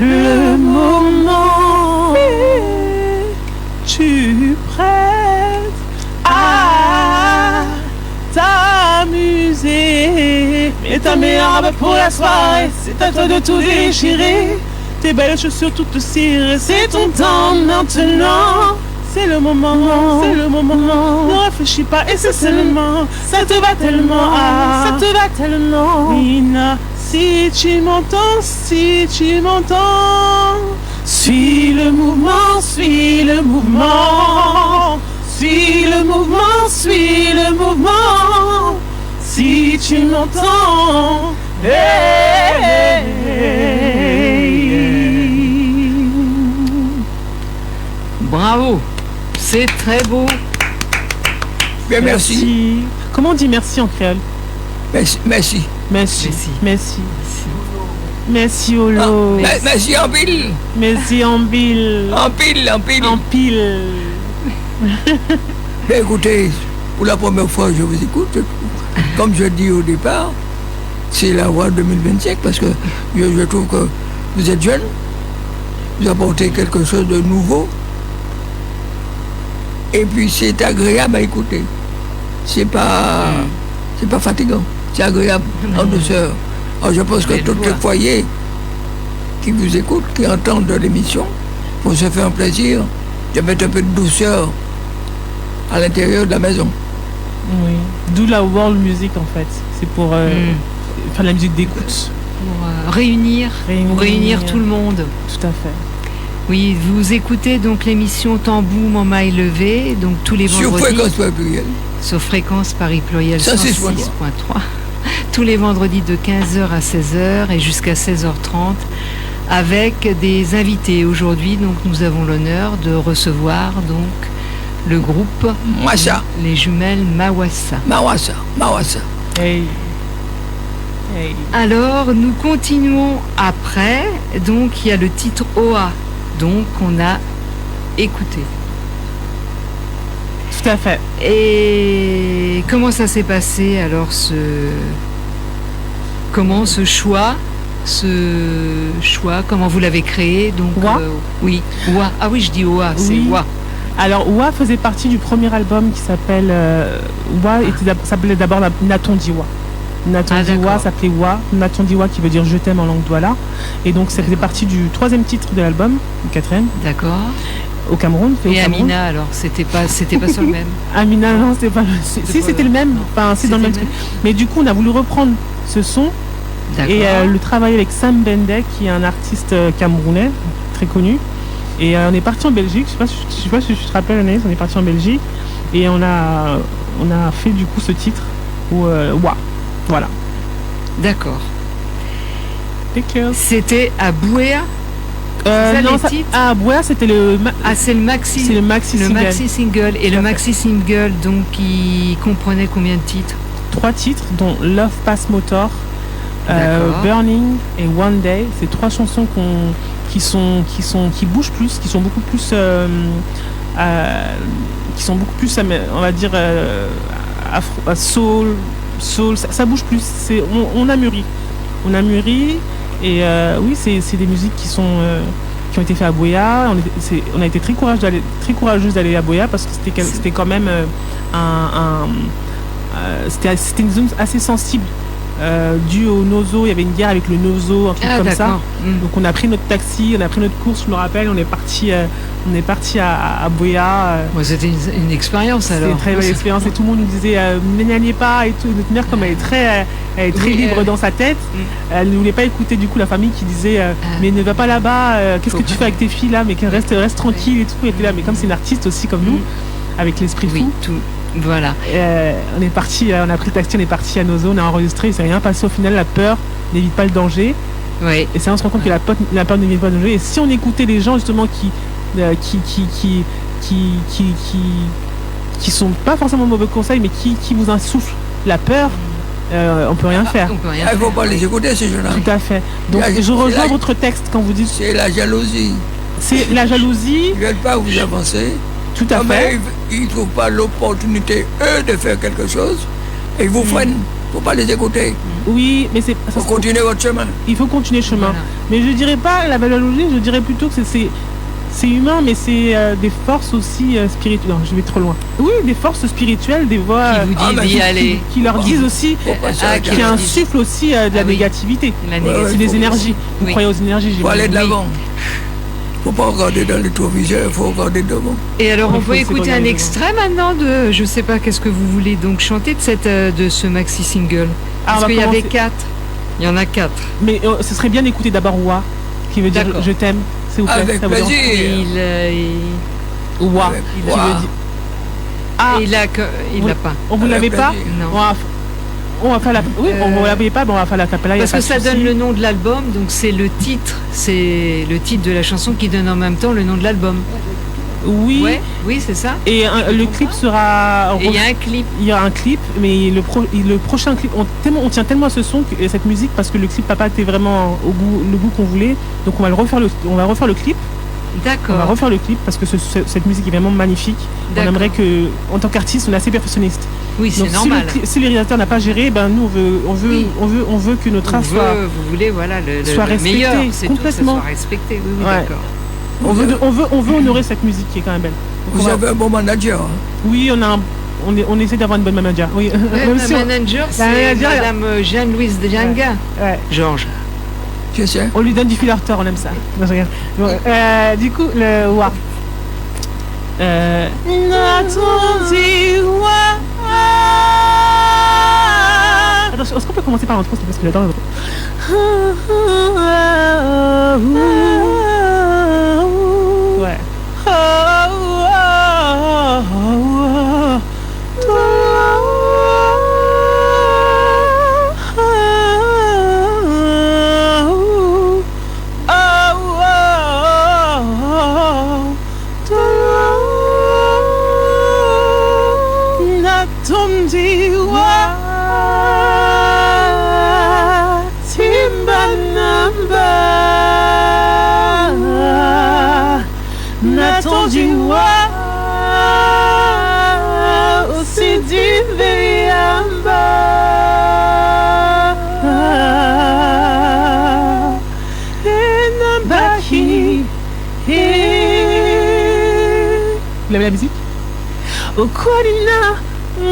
Speaker 3: le moment. Tu prêtes à t'amuser. Mets ta meilleure robe pour la soirée. C'est à toi de tout déchirer. Tes belles chaussures toutes cirées. C'est ton temps maintenant. C'est le moment, c'est le moment. Ne réfléchis pas et c'est seulement. Ça te va tellement, ça te va tellement. Nina, si tu m'entends, si tu m'entends, suis le mouvement, suis le mouvement. Suis le mouvement, suis le mouvement. Si tu m'entends, hey,
Speaker 2: Bravo, c'est très beau.
Speaker 1: Bien, merci.
Speaker 3: Comment on dit merci en créole?
Speaker 1: Merci.
Speaker 3: Merci.
Speaker 2: Merci.
Speaker 3: Merci. Merci Olo.
Speaker 1: Merci en pile.
Speaker 3: Merci en pile.
Speaker 1: En pile, en pile.
Speaker 3: En pile.
Speaker 1: Ben, écoutez, pour la première fois je vous écoute. Comme je dis au départ, c'est la voix 2025 parce que je trouve que vous êtes jeune, vous apportez quelque chose de nouveau. Et puis c'est agréable à écouter. C'est pas fatigant, c'est agréable en douceur. Alors je pense que tous les foyers qui vous écoutent, qui entendent l'émission, vont se faire un plaisir de mettre un peu de douceur à l'intérieur de la maison.
Speaker 3: Oui, d'où la world music en fait. C'est pour faire de la musique d'écoute.
Speaker 2: Pour réunir tout le monde.
Speaker 3: Tout à fait.
Speaker 2: Oui, vous écoutez donc l'émission Tambou Mamaï Levé, donc tous les vendredis.
Speaker 1: Sur Fréquence Paris Pluriel.
Speaker 2: Sur Fréquence Paris Pluriel 106.3. Tous les vendredis de 15h à 16h et jusqu'à 16h30 avec des invités. Aujourd'hui, donc nous avons l'honneur de recevoir donc le groupe
Speaker 1: Mawassa.
Speaker 2: Les jumelles Mawassa.
Speaker 1: Mawassa.
Speaker 3: Hey.
Speaker 2: Alors, nous continuons après. Donc, il y a le titre Oa, donc on a écouté.
Speaker 3: Tout à fait.
Speaker 2: Et comment ça s'est passé alors ce choix, comment vous l'avez créé? Donc
Speaker 3: Oa
Speaker 2: oui, Oa. Ah oui, je dis Oa, c'est Oa.
Speaker 3: Alors Oa faisait partie du premier album qui s'appelle Oa, s'appelait d'abord Natondiwa. Natondiwa s'appelait Oa, Natondiwa qui veut dire je t'aime en langue douala. Et donc ça faisait partie du troisième titre de l'album, le quatrième.
Speaker 2: D'accord.
Speaker 5: au Cameroun.
Speaker 2: Et Amina, alors, c'était pas sur le même.
Speaker 5: Amina, non, c'était pas. Si, c'était le même. Enfin, c'est dans le même truc. Mais du coup, on a voulu reprendre ce son. Et le travail avec Sam Bende, qui est un artiste camerounais très connu. Et on est parti en Belgique. Je sais pas si tu te rappelles, Anaïs, on est parti en Belgique et on a fait du coup ce titre. Voilà.
Speaker 2: D'accord.
Speaker 5: C'était
Speaker 2: à Bouéa.
Speaker 5: Non, à Bouéa, c'était le.
Speaker 2: C'est le maxi.
Speaker 5: C'est le maxi single.
Speaker 2: Le maxi single. Et le maxi single, donc, qui comprenait combien de titres?
Speaker 5: 3 titres, dont Love Pass Motor, Burning et One Day. C'est 3 chansons qui bougent plus, qui sont beaucoup plus, on va dire, soul, ça bouge plus. On a mûri. Et oui, c'est des musiques qui ont été faites à Bouéa. On a été très courageuse d'aller à Bouéa parce que c'était quand même c'était une zone assez sensible. Dû au Nozo, il y avait une guerre avec le Nozo, un truc comme ça. Donc on a pris notre taxi, on a pris notre course, je me rappelle, on est parti à Bouéa.
Speaker 2: C'était une expérience alors.
Speaker 5: C'était une très belle expérience et tout le monde nous disait n'allez pas et tout. Notre mère, comme elle est très libre dans sa tête, elle ne voulait pas écouter du coup la famille qui disait mais ne va pas là-bas, qu'est-ce que tu fais avec tes filles là, mais reste tranquille et tout. Elle était là, mais comme c'est une artiste aussi comme nous, avec l'esprit fou.
Speaker 2: Voilà.
Speaker 5: On est parti, on a pris le taxi, on est parti à Nozo, on a enregistré, il s'est rien passé au final. La peur n'évite pas le danger.
Speaker 2: Oui.
Speaker 5: Et ça, on se rend compte que la peur n'évite pas le danger. Et si on écoutait les gens justement qui sont pas forcément mauvais conseils, mais qui vous insufflent la peur, on peut rien faire.
Speaker 1: Il ne faut pas les écouter ces gens-là.
Speaker 5: Tout à fait. Donc je rejoins votre texte quand vous dites.
Speaker 1: C'est la jalousie.
Speaker 5: C'est la jalousie.
Speaker 1: Ils ne veulent pas vous avancer.
Speaker 5: Tout à fait.
Speaker 1: Ils ne trouvent pas l'opportunité, eux, de faire quelque chose. Et ils vous freinent. Il ne faut pas les écouter.
Speaker 5: Oui, mais c'est.
Speaker 1: Il faut continuer votre chemin.
Speaker 5: Il faut continuer le chemin. Voilà. Mais je ne dirais pas la jalousie, je dirais plutôt que c'est humain, mais c'est des forces aussi spirituelles. Non, je vais trop loin. Oui, des forces spirituelles, des voix qui leur disent aussi, qui insufflent aussi de la négativité. C'est des énergies. Vous croyez aux énergies,
Speaker 1: il faut aller de l'avant. Il ne faut pas regarder dans le rétroviseur, il faut regarder devant.
Speaker 2: Et alors, on va écouter un extrait maintenant de, je ne sais pas, qu'est-ce que vous voulez donc chanter de ce maxi single. Parce qu'il y avait 4. Il y en a 4.
Speaker 5: Mais ce serait bien d'écouter d'abord Wa, qui veut dire je t'aime. S'il vous plaît.
Speaker 1: Avec plaisir.
Speaker 5: Wa,
Speaker 1: qui
Speaker 5: veut dire.
Speaker 2: Ah, il l'a pas.
Speaker 5: On vous l'avait pas?
Speaker 2: Non.
Speaker 5: On va faire la. Oui, on ne l'avait pas, mais on va faire la capella.
Speaker 2: Parce que ça donne le nom de l'album, donc c'est le titre de la chanson qui donne en même temps le nom de l'album.
Speaker 5: Oui.
Speaker 2: Oui, c'est ça.
Speaker 5: Et le clip sera.
Speaker 2: Et il y a un clip.
Speaker 5: Il y a un clip, mais le prochain clip, on tient tellement à ce son et cette musique parce que le clip n'a pas été vraiment le goût qu'on voulait. Donc on va refaire le clip.
Speaker 2: D'accord.
Speaker 5: On va refaire le clip parce que cette musique est vraiment magnifique. On aimerait que, en tant qu'artiste, on est assez perfectionniste.
Speaker 2: Oui, c'est normal.
Speaker 5: Si le réalisateur n'a pas géré, ben nous on veut que notre art soit.
Speaker 2: Vous voulez
Speaker 5: soit respecté,
Speaker 2: meilleur, c'est
Speaker 5: complètement.
Speaker 2: Tout, que ça soit respecté. Oui,
Speaker 5: ouais.
Speaker 2: D'accord.
Speaker 5: On veut honorer cette musique qui est quand même belle. Donc
Speaker 1: vous avez un bon manager.
Speaker 5: Oui, on essaie d'avoir une bonne manager. Oui.
Speaker 2: Le manager, c'est Madame Jeanne-Louise de Janga.
Speaker 5: Ouais.
Speaker 2: Georges.
Speaker 1: Je sais.
Speaker 5: On lui donne du fil à retard, on aime ça. Non, je regarde. Du coup, le Wa. Attends, est-ce qu'on peut commencer par l'intro, parce que j'adore l'intro. Ouais. Vous avez la musique? Okwalina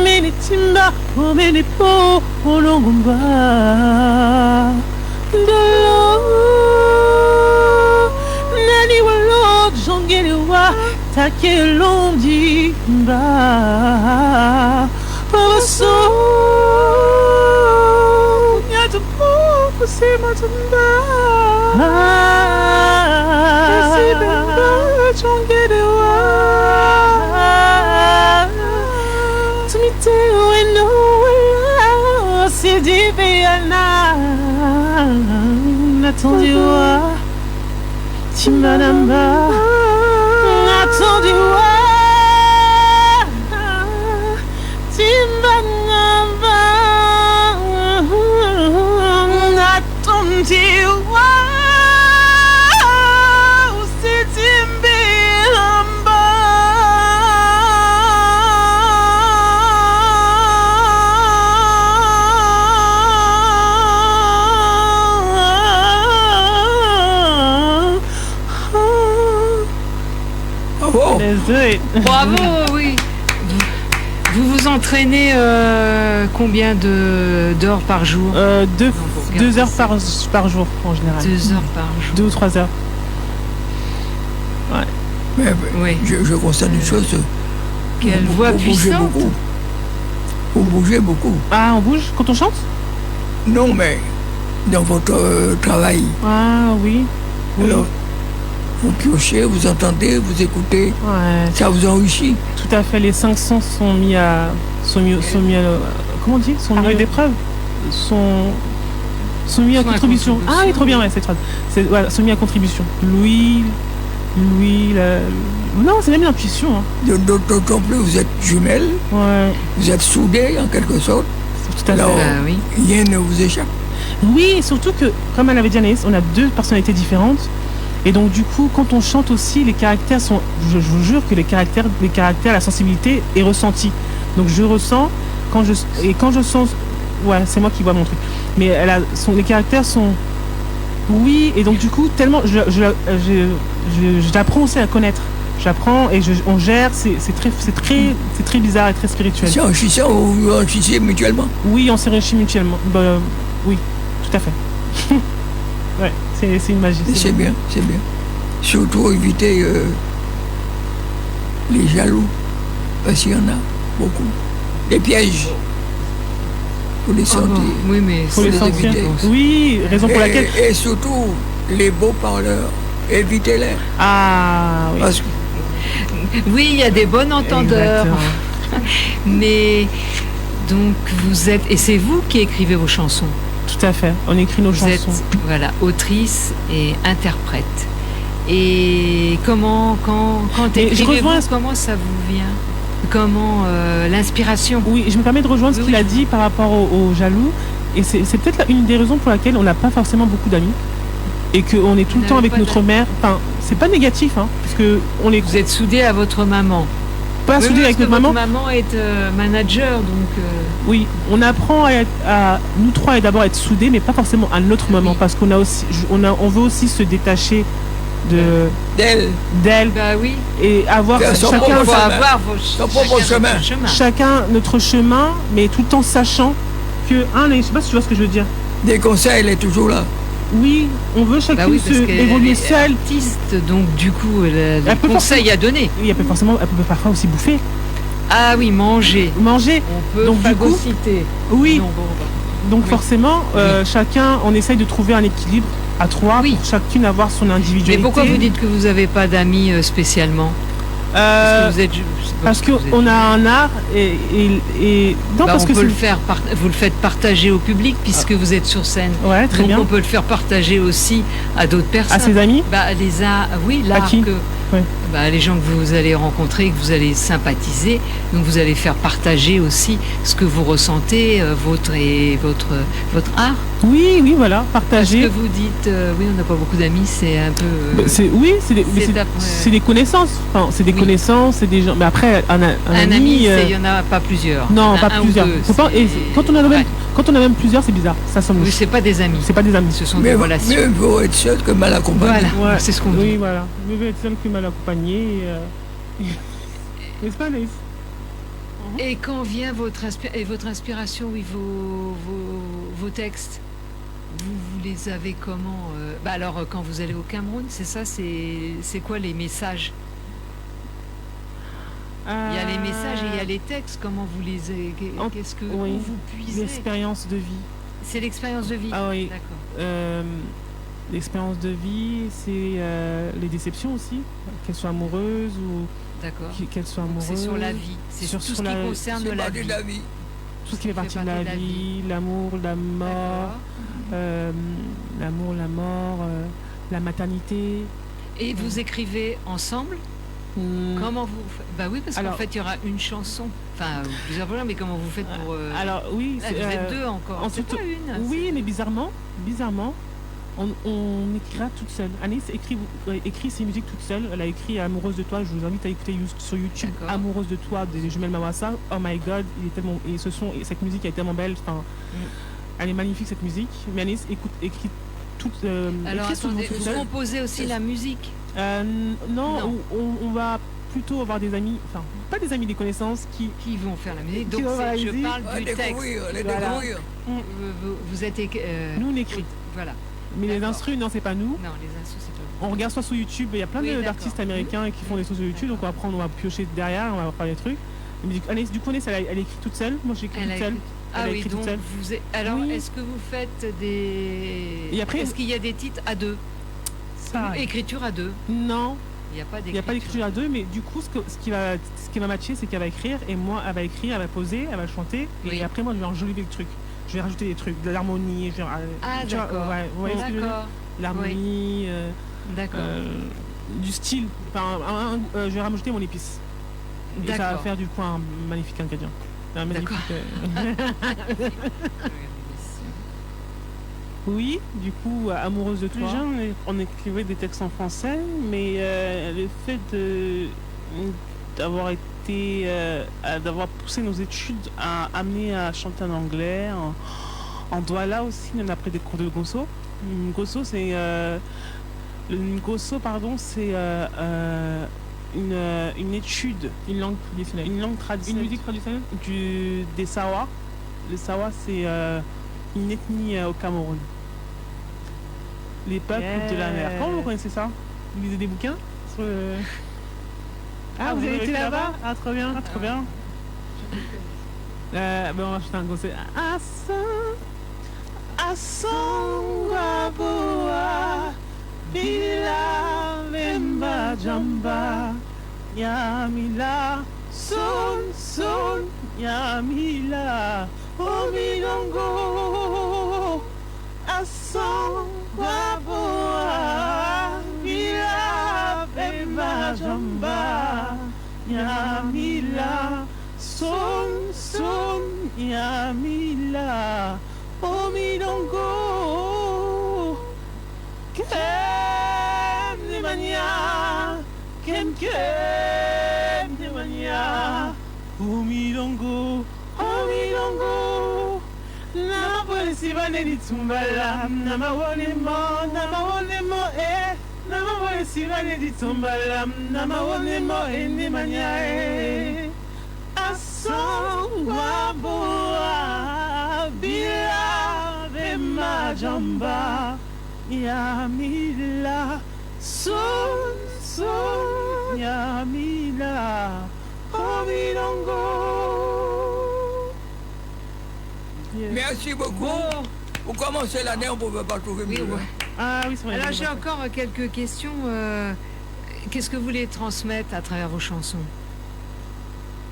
Speaker 5: menitimba omenepo olongomba dolo nani walo jongelewa Take l'ondi ba Paso Nyatu poco se matumba Esi bemba chongerewa Tumite weno Si diviana Natondiwa Timanamba Natondiwa Timanamba Natondiwa Sitimbilamba Let's do it.
Speaker 2: Bravo, oui. Vous vous entraînez combien d'heures par jour?
Speaker 5: Deux heures par jour en général.
Speaker 2: 2 heures par jour.
Speaker 5: 2 ou 3 heures.
Speaker 1: Mais
Speaker 2: Oui.
Speaker 1: je constate une chose.
Speaker 2: Quelle
Speaker 1: vous-
Speaker 2: voix
Speaker 1: vous bougez
Speaker 2: puissante.
Speaker 1: beaucoup. Vous bougez beaucoup.
Speaker 5: Ah, on bouge quand on chante?
Speaker 1: Non, mais dans votre travail.
Speaker 5: Ah oui. Oui.
Speaker 1: Alors, vous piochez, vous entendez, vous écoutez.
Speaker 5: Ouais,
Speaker 1: Ça vous enrichit.
Speaker 5: tout à fait. Les 5 sens sont mis à comment on dit? Sont mis à l'épreuve. Sont mis à
Speaker 2: Sont à
Speaker 5: contribution.
Speaker 2: contribution.
Speaker 5: Ah oui, trop bien, ouais, cette phrase. Sont mis à contribution. Louis, non, c'est même l'intuition. Hein.
Speaker 1: D'autant plus, vous êtes jumelles,
Speaker 5: Ouais,
Speaker 1: vous êtes soudées en quelque sorte.
Speaker 5: tout à fait.
Speaker 1: Alors,
Speaker 2: Bah oui.
Speaker 1: rien ne vous échappe.
Speaker 5: Oui, et surtout que, comme elle avait dit Anaïs, on a 2 personnalités différentes. Et donc, du coup, quand on chante aussi, les caractères sont. Je vous jure que les caractères, la sensibilité est ressentie. Donc, je ressens, quand je sens. Ouais, c'est moi qui vois mon truc. Mais les caractères sont. Oui, et donc, du coup, tellement. J'apprends aussi à connaître. J'apprends et on gère. C'est très bizarre et très spirituel.
Speaker 1: C'est enrichissant, vous vous enrichissez mutuellement.
Speaker 5: Oui, on s'enrichit mutuellement. Oui, tout à fait. Ouais, c'est une magie.
Speaker 1: Et c'est bien, c'est bien. Surtout éviter les jaloux, parce qu'il y en a beaucoup. Les pièges. Pour les
Speaker 2: Ah bon,
Speaker 1: sentir.
Speaker 2: oui, mais
Speaker 5: Faut
Speaker 2: c'est
Speaker 5: les sentir.
Speaker 2: évident.
Speaker 5: Oui, raison pour laquelle.
Speaker 1: Et surtout, les beaux parleurs, évitez-les.
Speaker 5: Ah oui.
Speaker 1: Parce que
Speaker 2: Oui, il y a des bons entendeurs.
Speaker 5: Exactement.
Speaker 2: Mais donc vous êtes, et c'est vous qui écrivez vos chansons.
Speaker 5: Tout à fait. On écrit nos
Speaker 2: Vous êtes,
Speaker 5: chansons.
Speaker 2: voilà, autrice et interprète. Et quand
Speaker 5: Et je
Speaker 2: écrivez-vous,
Speaker 5: rejoins-
Speaker 2: comment ça vous vient? Comment l'inspiration?
Speaker 5: Oui, je me permets de rejoindre
Speaker 2: Oui,
Speaker 5: ce qu'il
Speaker 2: oui.
Speaker 5: a dit par rapport aux jaloux. Et c'est peut-être une des raisons pour laquelle on n'a pas forcément beaucoup d'amis. Et qu'on est tout le
Speaker 2: Vous
Speaker 5: temps
Speaker 2: n'avez
Speaker 5: avec
Speaker 2: pas
Speaker 5: notre
Speaker 2: d'amis.
Speaker 5: mère. Enfin, c'est pas négatif, hein, parce que on est
Speaker 2: Vous êtes soudé à votre maman.
Speaker 5: pas
Speaker 2: Oui,
Speaker 5: soudés
Speaker 2: parce
Speaker 5: avec
Speaker 2: que
Speaker 5: notre maman.
Speaker 2: votre maman est manager, donc
Speaker 5: Oui, on apprend à nous trois et d'abord être soudés, mais pas forcément à notre maman,
Speaker 2: Oui.
Speaker 5: parce qu'on a aussi, on veut aussi se détacher d'elle
Speaker 2: bah oui.
Speaker 5: et avoir
Speaker 1: Faire son
Speaker 5: chacun,
Speaker 1: propre
Speaker 2: Faut
Speaker 1: chemin.
Speaker 2: avoir
Speaker 1: Son propre
Speaker 2: chacun
Speaker 1: chemin.
Speaker 2: votre chemin.
Speaker 5: chacun notre chemin, mais tout le temps sachant que je sais pas si tu vois ce que je veux dire.
Speaker 1: des conseils, elle est toujours là.
Speaker 5: Oui, on veut chacune
Speaker 2: Bah oui, parce qu'elle
Speaker 5: évoluer
Speaker 2: est
Speaker 5: seule.
Speaker 2: artiste, donc du coup, elle a
Speaker 5: Elle
Speaker 2: des
Speaker 5: peut
Speaker 2: conseils à donner.
Speaker 5: Oui, elle peut parfois aussi bouffer,
Speaker 2: Ah oui, manger.
Speaker 5: manger.
Speaker 2: On peut
Speaker 5: Donc, du coup,
Speaker 2: phagocyter.
Speaker 5: Oui,
Speaker 2: Non, bon, bah.
Speaker 5: donc
Speaker 2: oui.
Speaker 5: forcément, chacun, on essaye de trouver un équilibre à 3
Speaker 2: Oui.
Speaker 5: pour chacune avoir son
Speaker 2: Mais
Speaker 5: individualité.
Speaker 2: pourquoi vous dites que vous n'avez pas d'amis spécialement?
Speaker 5: Euh,
Speaker 2: Parce que vous êtes
Speaker 5: Parce qu'on a un art et non,
Speaker 2: Bah,
Speaker 5: parce
Speaker 2: on
Speaker 5: que
Speaker 2: peut
Speaker 5: c'est...
Speaker 2: le faire, vous le faites partager au public puisque vous êtes sur scène.
Speaker 5: Ouais, très
Speaker 2: Donc
Speaker 5: bien.
Speaker 2: on peut le faire partager aussi à d'autres personnes.
Speaker 5: À ses amis.
Speaker 2: Bah, oui, l'art
Speaker 5: qui
Speaker 2: que
Speaker 5: Ouais.
Speaker 2: bah, les gens que vous allez rencontrer, que vous allez sympathiser, donc vous allez faire partager aussi ce que vous ressentez, votre art.
Speaker 5: Oui, voilà,
Speaker 2: Parce
Speaker 5: partager.
Speaker 2: que vous dites, oui, on n'a pas beaucoup d'amis, c'est un peu.
Speaker 5: Bah, c'est
Speaker 2: c'est
Speaker 5: des connaissances. Enfin, c'est des
Speaker 2: Oui.
Speaker 5: connaissances, c'est des gens. Mais après, un
Speaker 2: un ami, il n'y en a pas plusieurs. Il y
Speaker 5: non,
Speaker 2: en a
Speaker 5: pas
Speaker 2: un ou
Speaker 5: plusieurs.
Speaker 2: deux,
Speaker 5: Faut pas- et
Speaker 2: c'est-
Speaker 5: quand on a même
Speaker 2: Ouais.
Speaker 5: plusieurs, c'est bizarre. Ça sonne
Speaker 2: Oui,
Speaker 5: louche.
Speaker 2: c'est pas des amis.
Speaker 5: C'est pas des amis.
Speaker 2: Ce sont
Speaker 1: Mais
Speaker 2: des relations.
Speaker 1: mieux vaut être seul que mal accompagné.
Speaker 2: Voilà,
Speaker 5: Ouais.
Speaker 2: c'est ce qu'on dit.
Speaker 5: Oui, voilà. Mieux vaut être seul que mal accompagné. N'est-ce pas, Anaïs?
Speaker 2: Et quand vient votre inspiration, oui, vos textes, vous les avez comment bah alors, quand vous allez au Cameroun, c'est ça, c'est quoi les messages? Il y a les messages et il y a les textes. Comment vous les... Qu'est-ce que
Speaker 5: oui,
Speaker 2: où vous puisez?
Speaker 5: l'expérience de vie.
Speaker 2: C'est l'expérience de vie.
Speaker 5: Ah oui.
Speaker 2: D'accord.
Speaker 5: L'expérience de vie, c'est les déceptions aussi, qu'elles soient amoureuses ou
Speaker 2: D'accord.
Speaker 5: qu'elles soient
Speaker 2: Donc,
Speaker 5: amoureuses.
Speaker 2: c'est sur la vie. C'est
Speaker 5: Sur-
Speaker 2: tout
Speaker 5: sur
Speaker 2: ce qui
Speaker 5: la-
Speaker 2: concerne
Speaker 1: C'est
Speaker 2: la
Speaker 1: pas
Speaker 2: vie.
Speaker 1: de la vie.
Speaker 5: Tout ce qui fait partie de la vie, l'amour, la mort,
Speaker 2: D'accord.
Speaker 5: l'amour, la mort, la maternité.
Speaker 2: Et vous écrivez ensemble? Comment vous faites? Bah oui, parce qu'en
Speaker 5: Alors-
Speaker 2: fait, il y aura une chanson. Enfin, plusieurs problèmes, mais comment vous faites pour...
Speaker 5: Alors oui,
Speaker 2: Là, vous êtes deux encore.
Speaker 5: ensuite,
Speaker 2: C'est pas une.
Speaker 5: oui, mais bizarrement, on écrira toute seule. Anis écrit ses musiques toute seule. Elle a écrit Amoureuse de toi. Je vous invite à écouter sur YouTube
Speaker 2: D'accord.
Speaker 5: Amoureuse de toi des jumelles Mawassa. Oh my God, il est tellement, et cette musique est tellement belle. Enfin, elle est magnifique cette musique. Mais Anis écrit toute.
Speaker 2: Alors
Speaker 5: écrit
Speaker 2: attendez,
Speaker 5: toute
Speaker 2: vous
Speaker 5: seule.
Speaker 2: composez aussi la musique?
Speaker 5: Non,
Speaker 2: Non.
Speaker 5: on va plutôt avoir des amis, enfin pas des amis, des connaissances qui
Speaker 2: Vont faire la musique.
Speaker 5: Qui
Speaker 2: Donc
Speaker 5: vont faire la
Speaker 2: je
Speaker 5: musique.
Speaker 2: parle du texte.
Speaker 1: Les
Speaker 5: Voilà.
Speaker 1: découvrir.
Speaker 2: Vous êtes...
Speaker 5: nous on écrit.
Speaker 2: Voilà.
Speaker 5: Mais les
Speaker 2: D'accord.
Speaker 5: instrus, non, c'est pas nous.
Speaker 2: Non, les instrus, c'est pas vous.
Speaker 5: On regarde soit sur YouTube, il y a plein
Speaker 2: Oui, d'accord.
Speaker 5: d'artistes américains qui font des choses sur YouTube, donc on va prendre, on va piocher derrière, on va faire des trucs. Mais du coup, Anis, elle écrit toute seule. Moi, j'écris
Speaker 2: Elle a
Speaker 5: toute seule.
Speaker 2: écrit-
Speaker 5: Elle
Speaker 2: Ah
Speaker 5: a
Speaker 2: oui,
Speaker 5: écrit
Speaker 2: donc
Speaker 5: toute seule.
Speaker 2: vous êtes... Alors,
Speaker 5: Oui.
Speaker 2: est-ce que vous faites des...
Speaker 5: Et après-
Speaker 2: Est-ce qu'il y a des titres à deux?
Speaker 5: Ça,
Speaker 2: Écriture à deux?
Speaker 5: non,
Speaker 2: Il n'y a pas
Speaker 5: il n'y a pas d'écriture à deux, mais du coup, ce qui va matcher, c'est qu'elle va écrire, et moi, elle va écrire, elle va poser, elle va chanter,
Speaker 2: Oui.
Speaker 5: et après, moi, je vais enjoliver le truc. Je vais rajouter des trucs, de l'harmonie, je vais,
Speaker 2: Ah,
Speaker 5: tu vois,
Speaker 2: d'accord.
Speaker 5: ouais, vous voyez ce que je veux dire.
Speaker 2: D'accord.
Speaker 5: L'harmonie,
Speaker 2: D'accord.
Speaker 5: du style. Enfin, je vais rajouter mon épice. Et ça va
Speaker 2: D'accord.
Speaker 5: faire du coup un magnifique ingrédient. Un magnifique, Oui, du coup, amoureuse de
Speaker 3: Plus
Speaker 5: toi.
Speaker 3: jeune, on écrivait des textes en français, mais le fait d'avoir poussé nos études à amener à chanter en anglais, en Douala aussi, on a pris des cours de Ngosso. Ngosso, c'est une étude,
Speaker 5: Une langue traditionnelle.
Speaker 3: une langue
Speaker 5: Une
Speaker 3: traditionnelle,
Speaker 5: musique traditionnelle.
Speaker 3: des Sawa. Les Sawa, c'est une ethnie au Cameroun. Les peuples de la mer. Comment vous connaissez ça?
Speaker 5: Vous lisez des bouquins sur le-
Speaker 3: Ah,
Speaker 5: vous avez été là-bas?
Speaker 3: Ah, trop bien, trop bien.
Speaker 5: Ben on va chanter un gros. C'est Asongwaboa Bila Vemba Jamba Yamila Son Yamila Omilongo Asongwaboa Bila Vemba Jamba Yamila Son Yamila Omilongo Kem de mania Kem de mania Omilongo Nama pole sibane ditumbala Nama wonemo Nama pole sibane ditumbala Nama wonemo ene mania Asongwaboa Bila Vema Jamba Yamila Son Yamila Omilongo. Yes.
Speaker 1: Merci beaucoup. Pour commencer l'année, on ne pouvait pas trouver
Speaker 2: Oui,
Speaker 1: mieux.
Speaker 2: ouais.
Speaker 5: Ah oui, c'est vrai.
Speaker 2: Alors j'ai encore quelques questions. Qu'est-ce que vous voulez transmettre à travers vos chansons?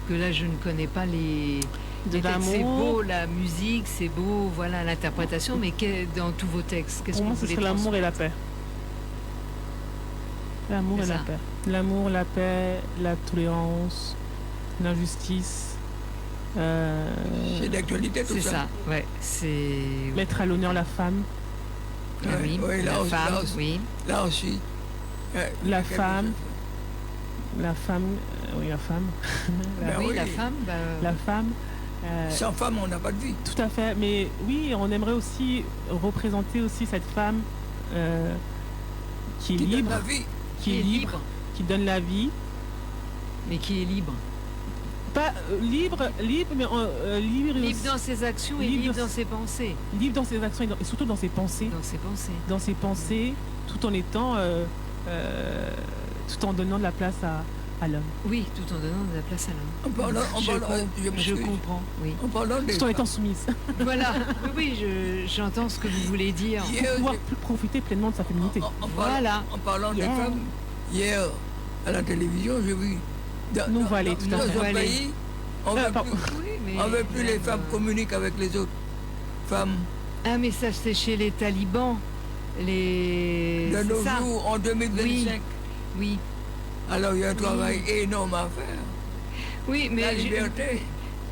Speaker 2: Que là je ne connais pas les textes. C'est
Speaker 5: l'amour.
Speaker 2: beau la musique, c'est beau, voilà l'interprétation, mais dans tous vos textes, qu'est-ce
Speaker 5: Pour
Speaker 2: que
Speaker 5: moi,
Speaker 2: vous
Speaker 5: ce
Speaker 2: voulez
Speaker 5: serait l'amour et la
Speaker 2: transmettre?
Speaker 5: paix. L'amour
Speaker 2: C'est
Speaker 5: et la
Speaker 2: ça.
Speaker 5: paix. L'amour, la paix, la tolérance, l'injustice.
Speaker 1: C'est d'actualité tout
Speaker 2: C'est
Speaker 1: ça.
Speaker 2: ça, ouais, c'est...
Speaker 5: Mettre à l'honneur la femme.
Speaker 2: Ah oui,
Speaker 1: Oui,
Speaker 2: la femme, oui.
Speaker 1: Là aussi.
Speaker 5: La femme. La femme. Oui, la femme.
Speaker 1: Ben
Speaker 2: oui,
Speaker 1: oui.
Speaker 2: la femme, bah,
Speaker 5: La femme.
Speaker 1: Sans femme, on n'a pas de vie.
Speaker 5: Tout à fait. Mais oui, on aimerait aussi représenter aussi cette femme qui est
Speaker 1: Qui donne
Speaker 5: libre,
Speaker 1: la vie.
Speaker 5: qui est libre, qui donne la vie.
Speaker 2: mais qui est libre.
Speaker 5: Pas libre, mais libre, et
Speaker 2: Libre
Speaker 5: aussi-
Speaker 2: dans ses actions et
Speaker 5: libre
Speaker 2: libre
Speaker 5: dans-
Speaker 2: dans ses pensées.
Speaker 5: libre dans ses actions et surtout dans ses pensées.
Speaker 2: Dans ses pensées.
Speaker 5: Dans ses pensées, tout en étant, tout en donnant de la place à l'homme.
Speaker 2: Oui, tout en donnant de la place à l'homme.
Speaker 1: Je
Speaker 2: Je comprends, oui.
Speaker 1: En parlant des
Speaker 5: Tout en étant
Speaker 1: femmes,
Speaker 5: soumise.
Speaker 2: Voilà, oui, j'entends ce que vous voulez dire.
Speaker 1: hier,
Speaker 5: Pour pouvoir profiter pleinement de sa féminité.
Speaker 2: Voilà.
Speaker 1: En parlant des
Speaker 5: Yeah.
Speaker 1: femmes, hier, à la télévision, j'ai vu
Speaker 5: Nous voilés, tout à
Speaker 1: dans
Speaker 5: fait.
Speaker 1: un
Speaker 2: Voilés.
Speaker 1: pays, on ne
Speaker 5: pardon.
Speaker 2: Oui, mais
Speaker 1: veut plus les femmes communiquent avec les autres femmes.
Speaker 2: Ah, mais ça, c'est chez les talibans. Les...
Speaker 1: De
Speaker 2: c'est
Speaker 1: nos
Speaker 2: ça.
Speaker 1: jours, en 2025.
Speaker 2: Oui,
Speaker 1: Alors, il y a un travail énorme à faire.
Speaker 2: oui, mais...
Speaker 1: La
Speaker 2: j'ai-
Speaker 1: liberté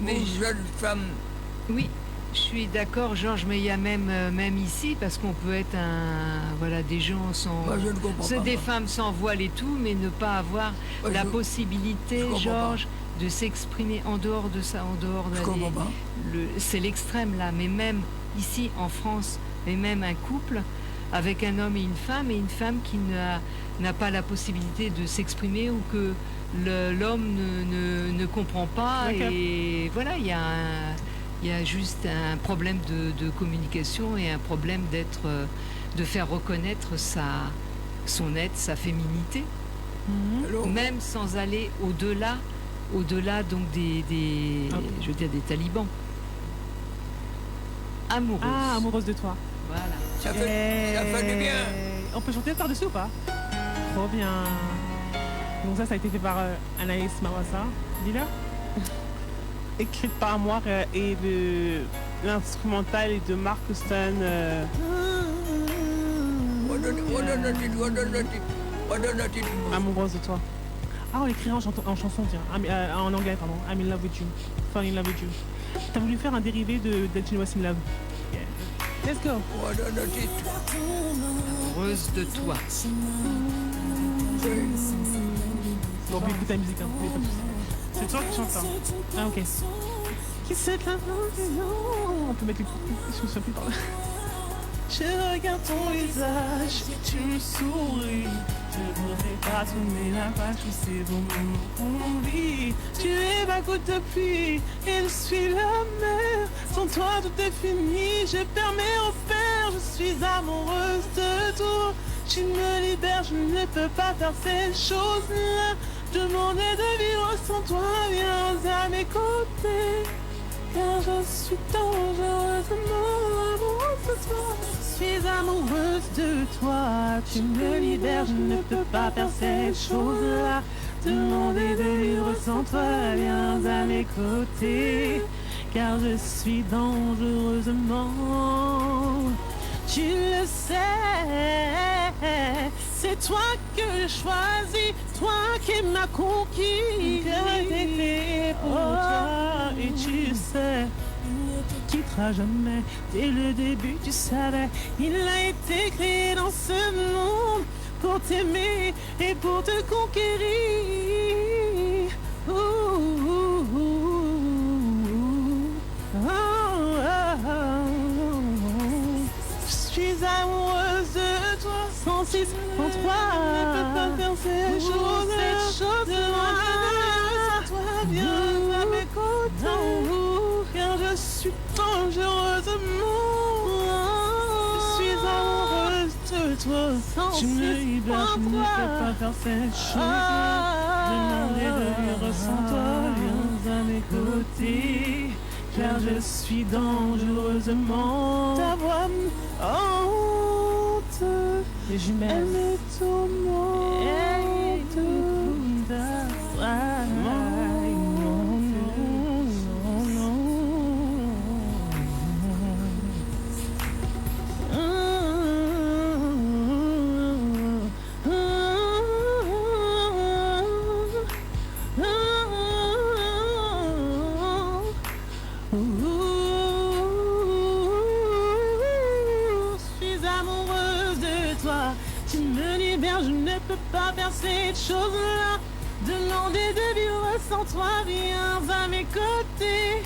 Speaker 2: mais
Speaker 1: aux
Speaker 2: je-
Speaker 1: jeunes femmes.
Speaker 2: Oui, je suis d'accord, Georges, mais il y a même ici, parce qu'on peut être voilà, des gens sans...
Speaker 1: Moi, je ne comprends
Speaker 2: C'est
Speaker 1: pas.
Speaker 2: des
Speaker 1: moi.
Speaker 2: femmes sans voile et tout, mais ne pas avoir
Speaker 1: Moi,
Speaker 2: la
Speaker 1: je
Speaker 2: possibilité,
Speaker 1: comprends
Speaker 2: Georges, de s'exprimer en dehors de ça, en dehors de
Speaker 1: Je comprends pas.
Speaker 2: c'est l'extrême là, mais même ici en France, et même un couple avec un homme et une femme qui n'a pas la possibilité de s'exprimer ou que l'homme ne comprend pas.
Speaker 5: D'accord.
Speaker 2: Et voilà, il y a juste un problème de communication et un problème de faire reconnaître son être, sa féminité,
Speaker 5: Mhm.
Speaker 1: Alors,
Speaker 2: même sans aller au-delà donc je veux dire des talibans. Amoureuse.
Speaker 5: Ah, amoureuse de toi.
Speaker 2: Voilà.
Speaker 1: ça fait du bien.
Speaker 5: On peut chanter par-dessus ou pas? Trop bien. Donc ça a été fait par Anaïs Mawassa, dis-le. Écrite par moi et l'instrumental est de Mark Houston.
Speaker 1: On donne le titre.
Speaker 5: Amoureuse de toi. Ah, on l'écrira en chanson, tiens. En anglais, pardon. I'm in love with you. Fall in love with you. T'as voulu faire un dérivé de Delphine Was in Love. Yeah. Let's go.
Speaker 1: On donne le titre.
Speaker 2: Amoureuse de toi.
Speaker 5: Bon, puis écoute la musique, hein. Mais pas de soucis.
Speaker 3: C'est toi qui chantes ça.
Speaker 5: Ah, ok. Qui c'est la On peut mettre les coups. Je me souviens plus par là. Je regarde ton visage, tu me souris. Je voudrais pas tourner la page, mais c'est bon qu'on vit. Tu es ma goutte de pluie et je suis la mer. Sans toi tout est fini, je perds mes repères. Je suis amoureuse de toi. Tu me libères, je ne peux pas faire ces choses-là. Demander de vivre sans toi, viens à mes côtés. Car je suis dangereusement amoureuse de toi. Je suis amoureuse de toi. Tu me libères, je ne peux pas faire ces choses-là. Demander de vivre sans toi, viens à mes côtés. Car je suis dangereusement. Tu le sais, c'est toi que je choisis, toi qui m'as conquis. J'ai pour toi et tu sais, ne quittera jamais. Dès le début, tu savais, il a été créé dans ce monde pour t'aimer et pour te conquérir. Ouh, ouh, ouh, ouh. Oh, oh, oh. Je suis amoureuse de toi, 106, 103. Je ne peux pas faire ces choses, sans toi, viens à mes côtés. Car je suis dangereusement. Je suis amoureuse de toi. Tu me libères, je ne peux pas faire ces choses. Demander de vivre sans toi, viens à mes côtés. Car je suis dangereusement. Ta voix me hante. Les jumelles. Elle me tourmente. Pas faire cette chose-là. Demander de vivre sans toi, viens à mes côtés.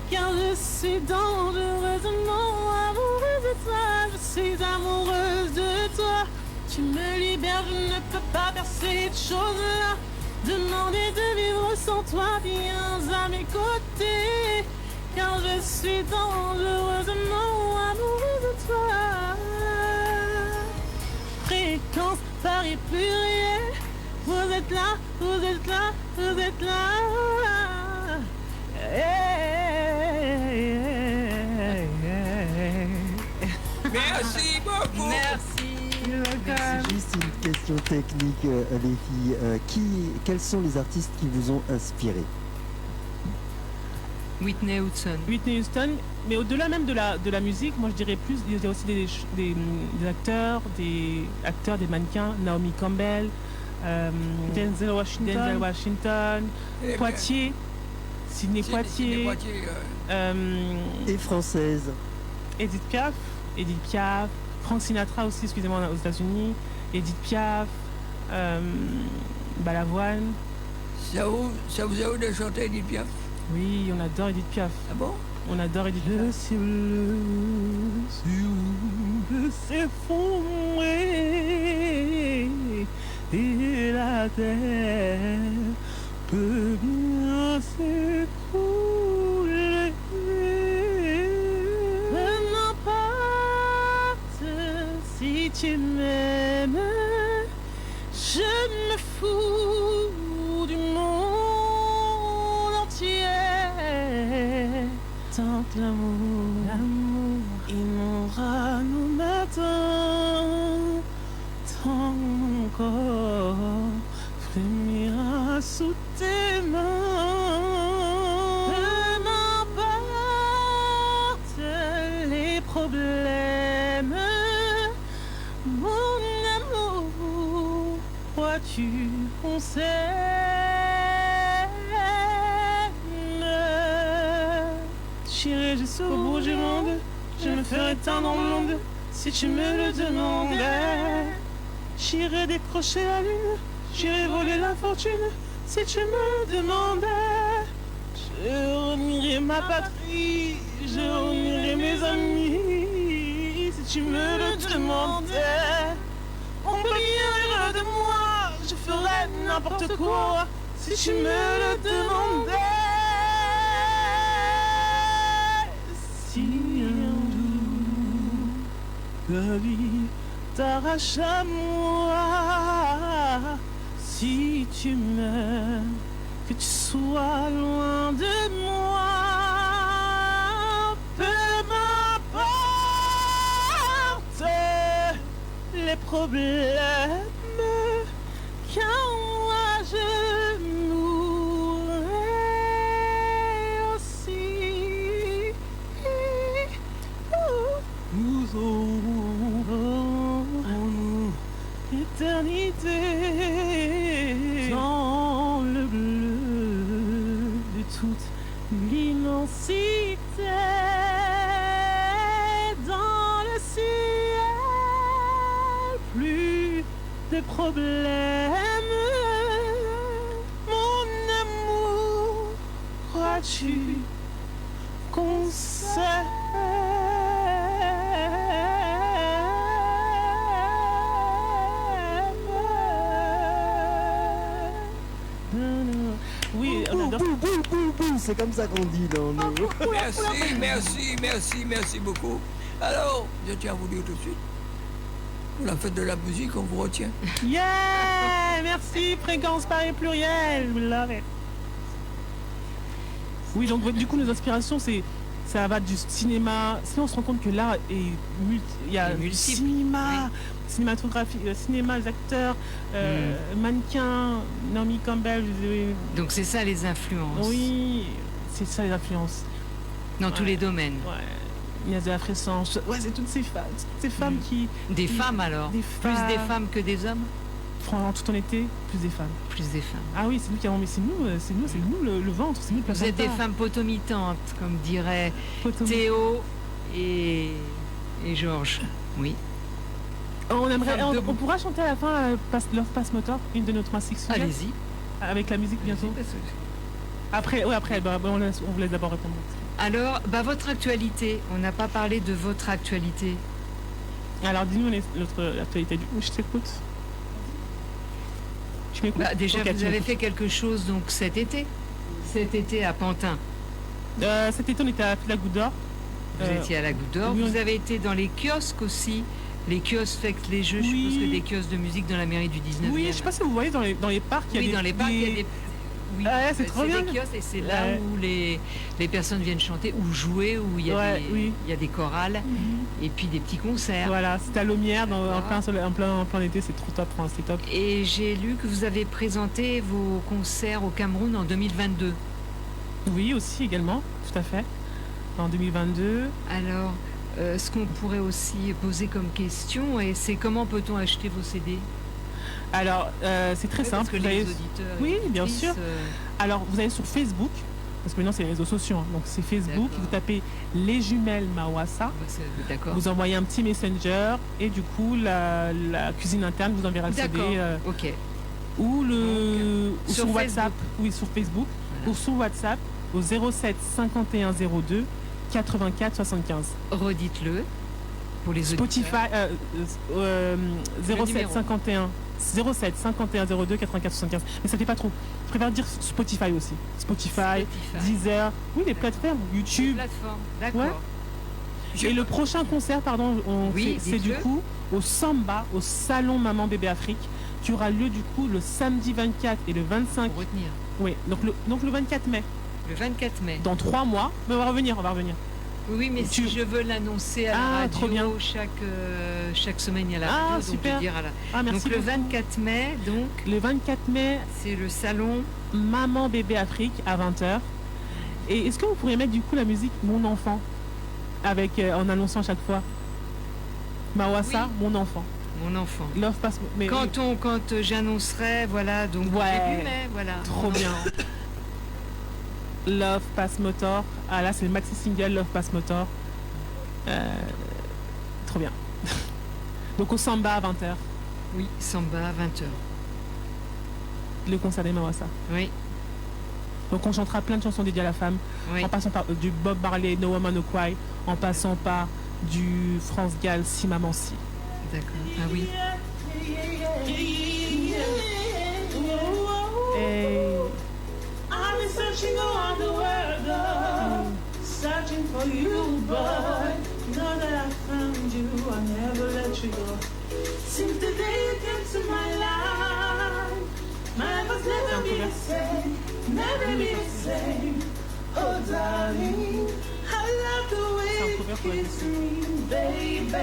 Speaker 5: Car je suis dangereusement amoureuse de toi. Je suis amoureuse de toi. Tu me libères, je ne peux pas faire cette chose-là. Demander de vivre sans toi, viens à mes côtés. Car je suis dangereusement amoureuse de toi. Fréquence Paris pluriel, vous êtes là vous êtes là, vous êtes là.
Speaker 1: Merci beaucoup.
Speaker 6: C'est juste une question technique, les filles. Quels sont les artistes qui vous ont inspiré?
Speaker 2: Whitney Houston.
Speaker 5: Whitney Houston, mais au-delà même de la musique, moi je dirais plus, il y a aussi des acteurs, des mannequins, Naomi Campbell, Denzel Washington,
Speaker 1: Eh bien,
Speaker 5: Poitiers, Sidney Poitier,
Speaker 6: Et française.
Speaker 5: Edith Piaf, Frank Sinatra aussi, excusez-moi, aux États-Unis, Edith Piaf, Balavoine.
Speaker 1: Ça vous a eu de chanter Edith Piaf?
Speaker 5: Oui, on adore Edith Piaf.
Speaker 1: Ah bon?
Speaker 5: On adore Edith Piaf. Le ciel s'effondrer et la terre peut bien s'écrouler. Peu m'importe si tu m'aimes, je me fous du monde entier. Tant l'amour inondera nos matins, tant mon corps frémira sous tes mains. Peu m'importe les problèmes, mon amour, crois-tu qu'on s'aime? J'irai jusqu'au bout du monde, je me ferai teindre dans le monde si tu me le demandais. J'irai décrocher la lune, j'irai voler la fortune si tu me le demandais. Je renierai ma patrie, je renierai mes amis si tu me le demandais. On oublierait de moi, je ferais n'importe quoi si tu me le demandais. Si un jour la vie t'arrache à moi, si tu meurs, que tu sois loin de moi, peu m'importe les problèmes, car moi je mourrai aussi. Nous aurons l'éternité dans le bleu de toute l'immensité, dans le ciel, plus de problèmes. Mon amour, crois-tu qu'on s'aime? Oui, on adore.
Speaker 6: C'est comme ça qu'on dit dans nos...
Speaker 1: Merci beaucoup. Alors, je tiens à vous dire tout de suite, pour la fête de la musique, on vous retient.
Speaker 5: Yeah! Merci, fréquence Paris pluriel. We love it. Oui, donc du coup, nos inspirations, ça va du cinéma. Sinon, on se rend compte que l'art est il y a du cinéma, cinématographie, cinéma, les acteurs, mannequins, Naomi Campbell.
Speaker 2: Donc c'est ça les influences.
Speaker 5: Oui, c'est ça les influences.
Speaker 2: Dans tous les domaines.
Speaker 5: Ouais. Il y a de la fréquence. Ouais, c'est toutes ces femmes qui.
Speaker 2: Des femmes alors. Plus des femmes que des hommes.
Speaker 5: En toute honnêteté, plus des femmes.
Speaker 2: Plus des femmes.
Speaker 5: Ah oui, c'est nous qui avons, mais c'est nous le ventre, c'est nous le placenta.
Speaker 2: Vous êtes des femmes potomitantes, comme dirait Théo et Georges. Oui.
Speaker 5: On pourra chanter à la fin Love Pass Motor, une de nos 3 sections.
Speaker 2: Allez-y.
Speaker 5: Avec la musique bientôt. Après, on vous laisse d'abord répondre.
Speaker 2: Alors, votre actualité. On n'a pas parlé de votre actualité.
Speaker 5: Alors, dis-nous l'actualité du coup, je t'écoute.
Speaker 2: Déjà, vous avez fait quelque chose donc cet été à Pantin.
Speaker 5: Cet été, on était à la Goutte d'Or.
Speaker 2: Vous étiez à la Goutte d'Or.
Speaker 5: Oui,
Speaker 2: vous avez été dans les kiosques aussi Les kiosques font les jeux, je
Speaker 5: Oui.
Speaker 2: suppose que des kiosques de musique dans la mairie du 19e.
Speaker 5: Oui, je sais pas si vous voyez dans les parcs, il y a
Speaker 2: Oui,
Speaker 5: des...
Speaker 2: dans les parcs, il y a des... Oui,
Speaker 5: Ouais, c'est trop bien.
Speaker 2: des kiosques et c'est là
Speaker 5: Ouais.
Speaker 2: où les personnes viennent chanter ou jouer, où il y a,
Speaker 5: Ouais, oui.
Speaker 2: il y a des chorales et puis des petits concerts.
Speaker 5: Voilà, c'était à Laumière, en
Speaker 2: D'accord.
Speaker 5: plein soleil, en plein été, c'est trop top, c'est top.
Speaker 2: Et j'ai lu que vous avez présenté vos concerts au Cameroun en 2022.
Speaker 5: Oui, aussi, également, tout à fait. En 2022.
Speaker 2: Alors, ce qu'on pourrait aussi poser comme question, et c'est comment peut-on acheter vos CD?
Speaker 5: Alors, c'est très
Speaker 2: Oui,
Speaker 5: simple.
Speaker 2: parce que
Speaker 5: vous
Speaker 2: les
Speaker 5: allez-
Speaker 2: auditeurs et
Speaker 5: Oui, bien
Speaker 2: auditrices,
Speaker 5: sûr. Alors, vous allez sur Facebook, parce que maintenant c'est les réseaux sociaux, hein. Donc c'est Facebook,
Speaker 2: D'accord.
Speaker 5: vous tapez les jumelles Mawassa,
Speaker 2: D'accord.
Speaker 5: vous envoyez un petit messenger et du coup la cuisine interne vous enverra le CD
Speaker 2: D'accord. Ok.
Speaker 5: ou ou
Speaker 2: sur
Speaker 5: sur WhatsApp,
Speaker 2: Facebook.
Speaker 5: oui sur Facebook
Speaker 2: Voilà.
Speaker 5: ou sur WhatsApp au 07 51 02 84 75.
Speaker 2: Redites-le pour les auditeurs.
Speaker 5: Spotify 07
Speaker 2: numéro.
Speaker 5: 51 07 51 02 84 75. Mais ça fait pas trop. Je préfère dire Spotify aussi. Spotify, Deezer, oui les plateformes, YouTube.
Speaker 2: Plateforme. D'accord.
Speaker 5: Ouais. Et le prochain concert, pardon,
Speaker 2: Oui,
Speaker 5: c'est du
Speaker 2: dites-le.
Speaker 5: coup au Samba, au salon Maman Bébé Afrique, qui aura lieu du coup le samedi 24 et le 25.
Speaker 2: Pour retenir.
Speaker 5: Oui, donc le 24 mai,
Speaker 2: Le 24 mai.
Speaker 5: dans 3 mois. Mais on va revenir.
Speaker 2: Oui, mais si je veux l'annoncer à la
Speaker 5: Ah,
Speaker 2: radio,
Speaker 5: trop bien.
Speaker 2: chaque semaine il y a la
Speaker 5: Ah,
Speaker 2: radio, donc
Speaker 5: super.
Speaker 2: je veux dire
Speaker 5: Ah, merci
Speaker 2: donc le
Speaker 5: beaucoup.
Speaker 2: 24 mai, donc
Speaker 5: Le 24 mai,
Speaker 2: c'est le salon.
Speaker 5: Maman Bébé Afrique à 20h. Et est-ce que vous pourriez mettre du coup la musique Mon Enfant avec en annonçant chaque fois Mawassa,
Speaker 2: Oui.
Speaker 5: Mon Enfant.
Speaker 2: Mon enfant.
Speaker 5: Love Pass. Mais
Speaker 2: Quand j'annoncerai, voilà, donc
Speaker 5: Ouais.
Speaker 2: début mai, voilà.
Speaker 5: trop bien. Love Pass Motor. Ah là, c'est le maxi single Love Pass Motor. Trop bien. Donc au Samba à 20h,
Speaker 2: Oui, Samba, 20h.
Speaker 5: le concert des Mawassa.
Speaker 2: Oui,
Speaker 5: Donc on chantera plein de chansons dédiées à la femme,
Speaker 2: oui.
Speaker 5: en passant par du Bob Marley, No Woman No Cry, en passant par du France Gall, Si Maman Si.
Speaker 2: D'accord. Ah oui.
Speaker 5: Et
Speaker 7: I've been searching around the world, searching for you, but now that I found you, I never let you go. Since the day you came to my life, my life has never been the same, never been the same. Oh, darling, I love the way you kiss me, baby.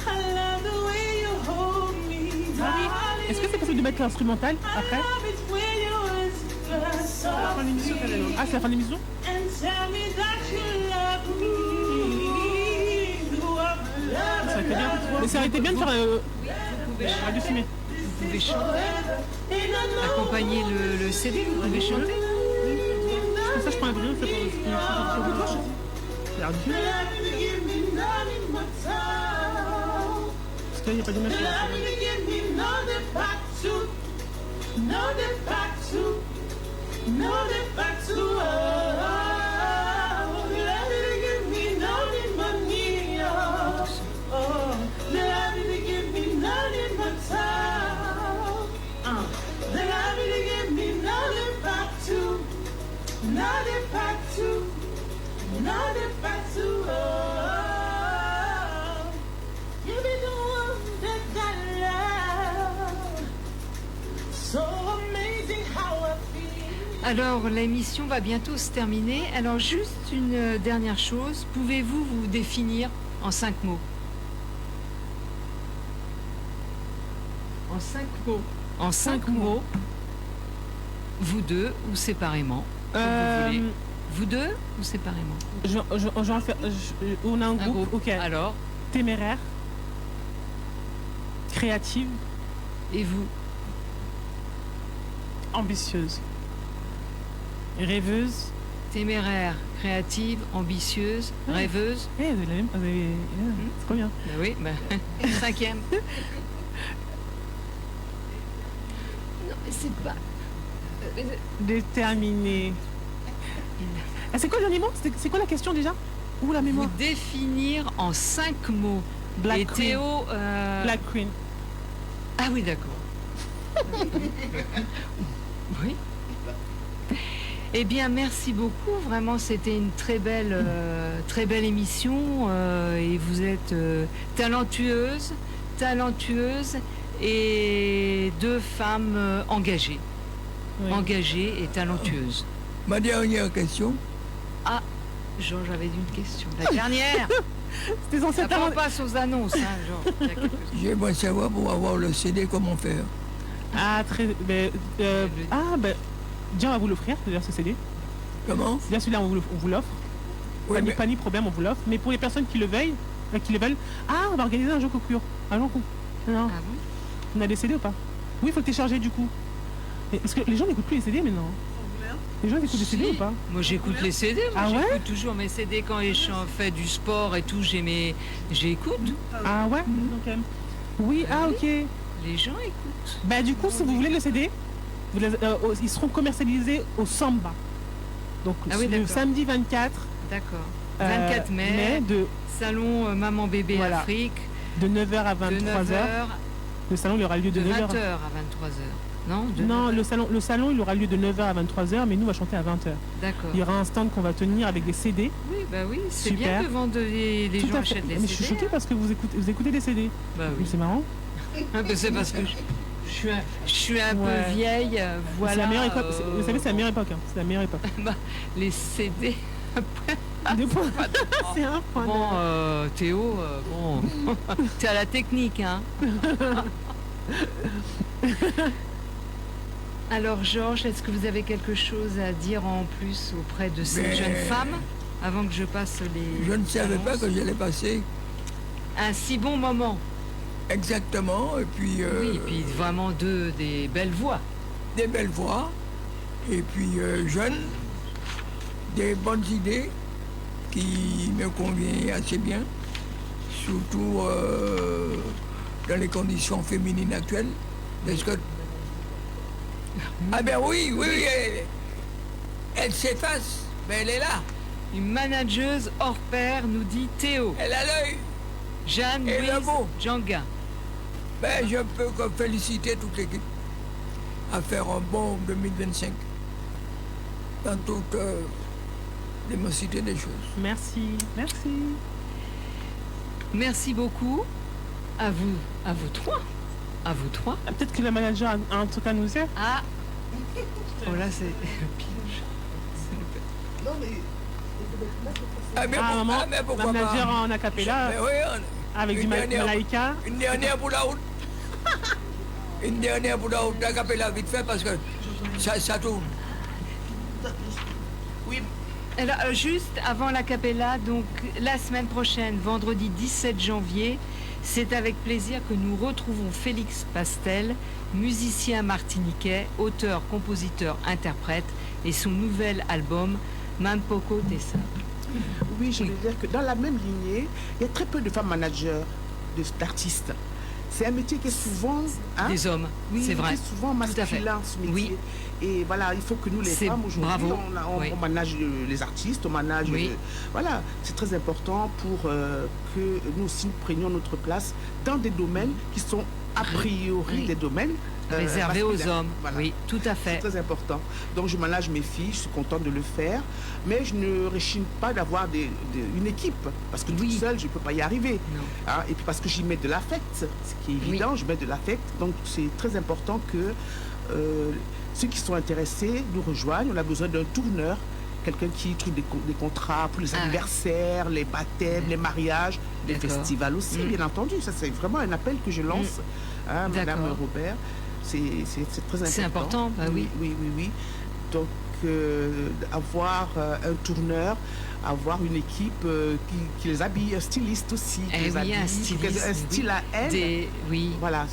Speaker 7: I love the way you hold me, darling.
Speaker 5: est-ce que c'est possible de mettre l'instrumental après? Ah, c'est la fin de l'émission? Ça aurait été bien. Mais ça aurait été bien de faire Radio Fumée.
Speaker 2: Vous pouvez chanter, accompagner le CD, vous pouvez chanter.
Speaker 5: Comme ça, je prends un brillant, c'est pour c'est Radio Fumée. Parce que là, il n'y a pas d'image.
Speaker 2: Alors, l'émission va bientôt se terminer. Alors, juste une dernière chose. Pouvez-vous vous définir en 5 mots? En 5 mots. En 5 mots. Vous deux ou séparément, comme vous voulez. Vous deux ou séparément?
Speaker 5: On a un groupe, ok.
Speaker 2: Alors,
Speaker 5: Téméraire, créative,
Speaker 2: et vous?
Speaker 5: ambitieuse, rêveuse.
Speaker 2: Téméraire, créative, ambitieuse,
Speaker 5: Ouais.
Speaker 2: rêveuse.
Speaker 5: Eh, vous avez la même. C'est trop bien.
Speaker 2: Ben oui, ben, 5e. Non, mais c'est pas.
Speaker 5: Déterminée. Ah, c'est quoi le dernier mot? C'est quoi la question déjà? Ou la mémoire?
Speaker 2: Vous définir en 5 mots.
Speaker 5: Black
Speaker 2: Et
Speaker 5: Queen.
Speaker 2: Théo.
Speaker 5: Black Queen.
Speaker 2: Ah oui, d'accord. Oui. Eh bien, merci beaucoup. Vraiment, c'était une très belle émission. Et vous êtes talentueuse et deux femmes engagées.
Speaker 5: Oui.
Speaker 2: Engagées et talentueuses.
Speaker 1: Ma dernière question.
Speaker 2: Ah, Jean, j'avais une question. La dernière.
Speaker 5: C'était censé
Speaker 2: Ça
Speaker 5: être
Speaker 2: prend
Speaker 5: avant-
Speaker 2: pas aux annonces, hein, Jean. Il y a quelque chose.
Speaker 1: J'aimerais savoir pour avoir le CD comment faire.
Speaker 5: Ah, très. Tiens, on va vous l'offrir, d'ailleurs, ce CD.
Speaker 1: Comment?
Speaker 5: Bien celui-là, on vous l'offre.
Speaker 1: Oui, mais
Speaker 5: Pas ni problème, on vous l'offre. Mais pour les personnes qui le veulent, on va organiser un jeu concours. Un jeu concours. Non.
Speaker 2: Ah bon?
Speaker 5: On a des CD ou pas? Oui, il faut le télécharger du coup. Parce que les gens n'écoutent plus les CD maintenant. Les gens écoutent des CD
Speaker 2: Si.
Speaker 5: ou pas?
Speaker 2: Moi, j'écoute les CD. Moi,
Speaker 5: Ah ouais?
Speaker 2: j'écoute toujours mes CD quand je fais du sport et tout. J'écoute.
Speaker 5: Ah ouais? Ok. Oui,
Speaker 2: Ah
Speaker 5: ok.
Speaker 2: Les gens écoutent.
Speaker 5: Bah du coup, si vous voulez le CD, ils seront commercialisés au Samba. Donc
Speaker 2: Ah oui,
Speaker 5: le
Speaker 2: d'accord.
Speaker 5: samedi 24
Speaker 2: D'accord. 24 mai,
Speaker 5: de
Speaker 2: salon Maman Bébé
Speaker 5: Voilà.
Speaker 2: Afrique,
Speaker 5: de 9h à
Speaker 2: de
Speaker 5: 23h.
Speaker 2: 9h,
Speaker 5: Le salon il aura lieu de
Speaker 2: de
Speaker 5: 9h.
Speaker 2: 20h à 23h. Non, de
Speaker 5: Non,
Speaker 2: 9h.
Speaker 5: le salon il aura lieu de 9h à 23h, mais nous on va chanter à 20h.
Speaker 2: D'accord.
Speaker 5: Il y aura un stand qu'on va tenir avec des CD.
Speaker 2: Oui, bah oui, c'est
Speaker 5: Super.
Speaker 2: bien que vendre les
Speaker 5: Tout
Speaker 2: gens
Speaker 5: à fait.
Speaker 2: achètent des
Speaker 5: Mais je suis
Speaker 2: CD.
Speaker 5: choquée parce que vous écoutez des CD.
Speaker 2: Bah
Speaker 5: Mais
Speaker 2: oui.
Speaker 5: c'est marrant.
Speaker 2: Ah, bah, c'est parce que je suis un
Speaker 5: Ouais.
Speaker 2: peu vieille. Voilà.
Speaker 5: C'est la meilleure époque. Vous savez, c'est la meilleure époque. Hein. C'est la meilleure époque.
Speaker 2: Les CD.
Speaker 5: Des points. C'est un point.
Speaker 2: Bon, Théo, bon, t'es à la technique, hein. Alors, Georges, est-ce que vous avez quelque chose à dire en plus auprès de ces
Speaker 1: Mais-
Speaker 2: jeunes femmes avant que je passe les...
Speaker 1: je ne savais pas que j'allais passer
Speaker 2: Un si bon moment.
Speaker 1: exactement. Et puis,
Speaker 2: Oui, et puis vraiment des belles voix.
Speaker 1: des belles voix. Et puis, jeunes, des bonnes idées qui me conviennent assez bien. Surtout dans les conditions féminines actuelles. Parce que... Ah ben oui, elle s'efface, mais elle est là.
Speaker 2: Une manageuse hors pair, nous dit Théo.
Speaker 1: Elle a l'œil.
Speaker 2: Jeanne
Speaker 1: Et le
Speaker 2: Louise
Speaker 1: mot.
Speaker 2: Djanga.
Speaker 1: Ben, je peux que féliciter toute l'équipe à faire un bon 2025 dans toute l'immensité des choses.
Speaker 5: Merci. Merci.
Speaker 2: Merci beaucoup. À vous trois. À vous trois.
Speaker 5: Ah, peut-être que le manager a un truc à nous dire.
Speaker 2: Ah. Oh là, c'est...
Speaker 1: Ah, mais,
Speaker 5: Ah, maman,
Speaker 1: mais pourquoi
Speaker 5: manager
Speaker 1: pas
Speaker 5: en acapella
Speaker 1: Mais oui,
Speaker 5: avec du
Speaker 1: une dernière-
Speaker 5: Malaika.
Speaker 1: Une dernière pour la route. Une dernière pour la route, d'acapella vite fait parce que ça tourne.
Speaker 2: Alors, juste avant la capella, donc la semaine prochaine, vendredi 17 janvier, c'est avec plaisir que nous retrouvons Félix Pastel, musicien martiniquais, auteur, compositeur, interprète, et son nouvel album Mampoko Tessa.
Speaker 8: Oui, je veux dire que dans la même lignée, il y a très peu de femmes managers, d'artistes. C'est un métier qui est souvent... hein,
Speaker 2: Des hommes,
Speaker 8: oui,
Speaker 2: c'est vrai.
Speaker 8: qui est souvent
Speaker 2: Tout à fait.
Speaker 8: masculin, ce métier.
Speaker 2: Oui.
Speaker 8: Et voilà, il faut que nous, les
Speaker 2: C'est
Speaker 8: femmes, aujourd'hui,
Speaker 2: bravo.
Speaker 8: on
Speaker 2: Oui.
Speaker 8: manage les artistes, on manage...
Speaker 2: Oui.
Speaker 8: voilà, c'est très important pour que nous aussi nous prenions notre place dans des domaines qui sont a priori
Speaker 2: Oui.
Speaker 8: des domaines
Speaker 2: Réservé aux
Speaker 8: masculins.
Speaker 2: hommes.
Speaker 8: Voilà.
Speaker 2: Oui, tout à
Speaker 8: C'est
Speaker 2: fait.
Speaker 8: très important. Donc je manage mes filles, je suis contente de le faire, mais je ne réchigne pas d'avoir une équipe, parce que toute
Speaker 2: Oui.
Speaker 8: seule, je ne peux pas y arriver.
Speaker 2: Non.
Speaker 8: Hein, et puis parce que j'y mets de l'affect, ce qui est évident, je mets de l'affect. Donc c'est très important que ceux qui sont intéressés nous rejoignent. On a besoin d'un tourneur, quelqu'un qui trouve des contrats pour les
Speaker 2: Ah ouais.
Speaker 8: anniversaires, les baptêmes, les mariages, les
Speaker 2: D'accord.
Speaker 8: festivals aussi, bien entendu. Ça, c'est vraiment un appel que je lance, hein, Madame
Speaker 2: D'accord.
Speaker 8: Robert. C'est très important.
Speaker 2: C'est important, bah oui.
Speaker 8: Oui. Donc, avoir un tourneur, avoir une équipe qui les habille, un styliste aussi, qui
Speaker 2: Eh
Speaker 8: les
Speaker 2: oui,
Speaker 8: habille,
Speaker 2: un styliste,
Speaker 8: un style à elles.
Speaker 2: Oui.
Speaker 8: Voilà,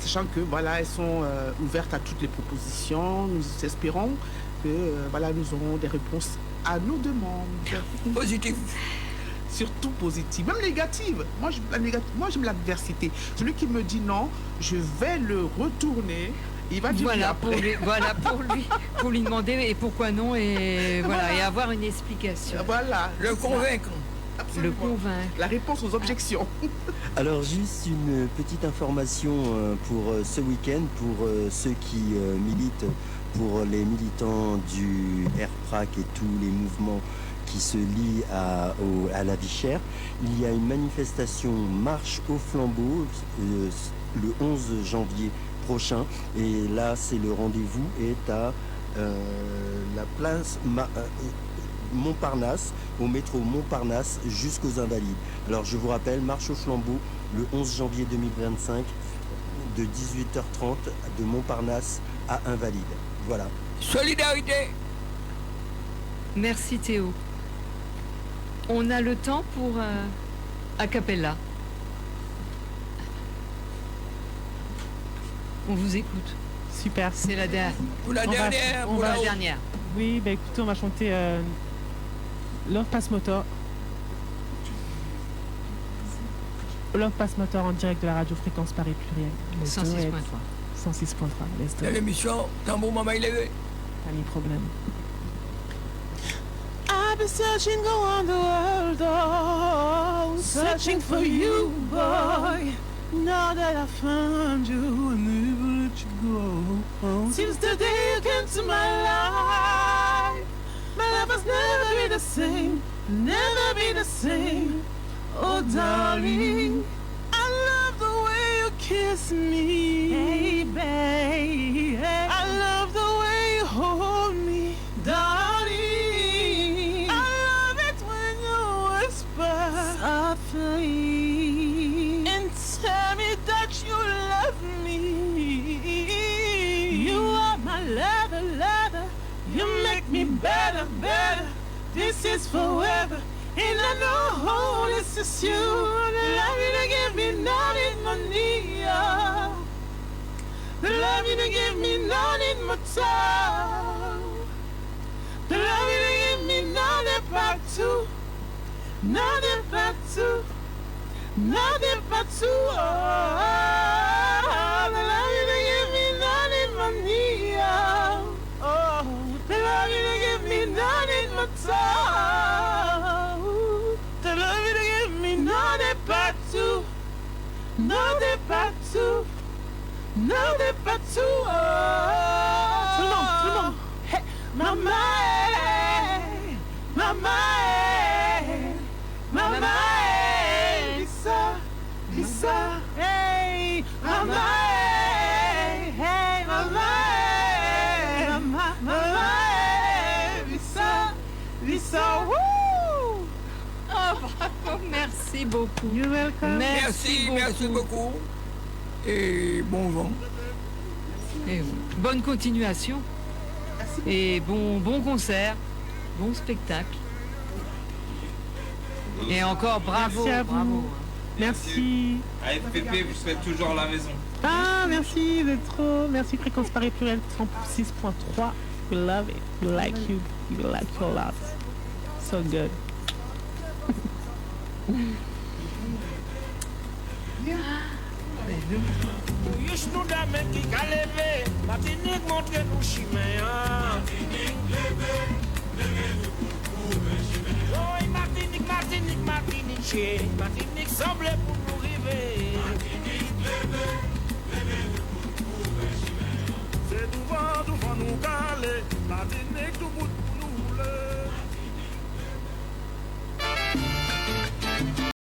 Speaker 8: sachant que voilà, elles sont ouvertes à toutes les propositions. Nous espérons que voilà, nous aurons des réponses à nos demandes.
Speaker 1: Positif.
Speaker 8: Surtout positives, même négatives. Moi, j'aime l'adversité. Celui qui me dit non, je vais le retourner. Il va dire
Speaker 2: Voilà pour lui, pour lui demander et pourquoi non et voilà et avoir une explication.
Speaker 8: Voilà.
Speaker 1: Le convaincre.
Speaker 8: Absolument.
Speaker 2: Le convaincre.
Speaker 8: La réponse aux objections.
Speaker 6: Alors juste une petite information pour ce week-end, pour ceux qui militent pour les militants du RPRAC et tous les mouvements qui se lient à la vie chère, il y a une manifestation marche au flambeau le 11 janvier prochain. Et là, c'est le rendez-vous est à la place Montparnasse, au métro Montparnasse jusqu'aux Invalides. Alors je vous rappelle, marche au flambeau le 11 janvier 2025 de 18h30 de Montparnasse à Invalides. Voilà.
Speaker 1: Solidarité.
Speaker 2: Merci Théo. On a le temps pour a cappella. On vous écoute.
Speaker 5: Super.
Speaker 2: C'est la dernière.
Speaker 1: Pour la dernière.
Speaker 2: Pour la dernière.
Speaker 5: Oui, bah écoutez, on va chanter Love Pass Motor. Love Pass Motor en direct de la radio Fréquence Paris Pluriel.
Speaker 2: 106.3.
Speaker 5: 106.3.
Speaker 1: Dans l'émission Tambour Maman Élevé.
Speaker 5: Pas mis problème.
Speaker 7: I've been searching around the world, oh, searching for you, boy. Now that I found you, I'll never let you go. Since the day you came to my life, my life has never been the same, never been the same. Oh, darling, I love the way you kiss me, hey, babe. I love the way you hold me, darling. I love it when you whisper softly and tell me that you love me. You are my lover, lover. You make me better, better. This is forever. And I know all this is you. The love you to give me, not in money. The love you to give me, not in my time. The love you to give me, not in part two. Not in part two. Not in part two. Oh, the love you to give me, not in money. Oh, the love you to give me, not in my time. The love you to give me, not in part two. Not in part two. Not in part two. Oh, tout le monde. Hey, mama, mama, mama, Lisa, Lisa, hey, mama, hey, mama, mama, mama, Lisa, Lisa, woo!
Speaker 2: Oh, bravo, merci beaucoup.
Speaker 5: You're welcome.
Speaker 1: Merci beaucoup. Et bon vent.
Speaker 2: Et bonne continuation. Et bon concert, bon spectacle. Et encore bravo.
Speaker 5: Merci à vous.
Speaker 2: Bravo.
Speaker 5: Merci.
Speaker 9: AFPP vous souhaite toujours la maison.
Speaker 5: Ah, merci, vous êtes trop. Merci, Fréquence Paris Pluriel 106.3. We love it. We like you. We like you a lot. So good.
Speaker 7: Yes, nous d'amène qui a levé. Martinique montre nous chimé. Martinique levé, levé nous pour chimé. Oh, Martinique, Martinique, Martinique, chez. Martinique semble pour nous river. Martinique levé, levé nous pour chimé. C'est devant nous caler. Martinique tout bout.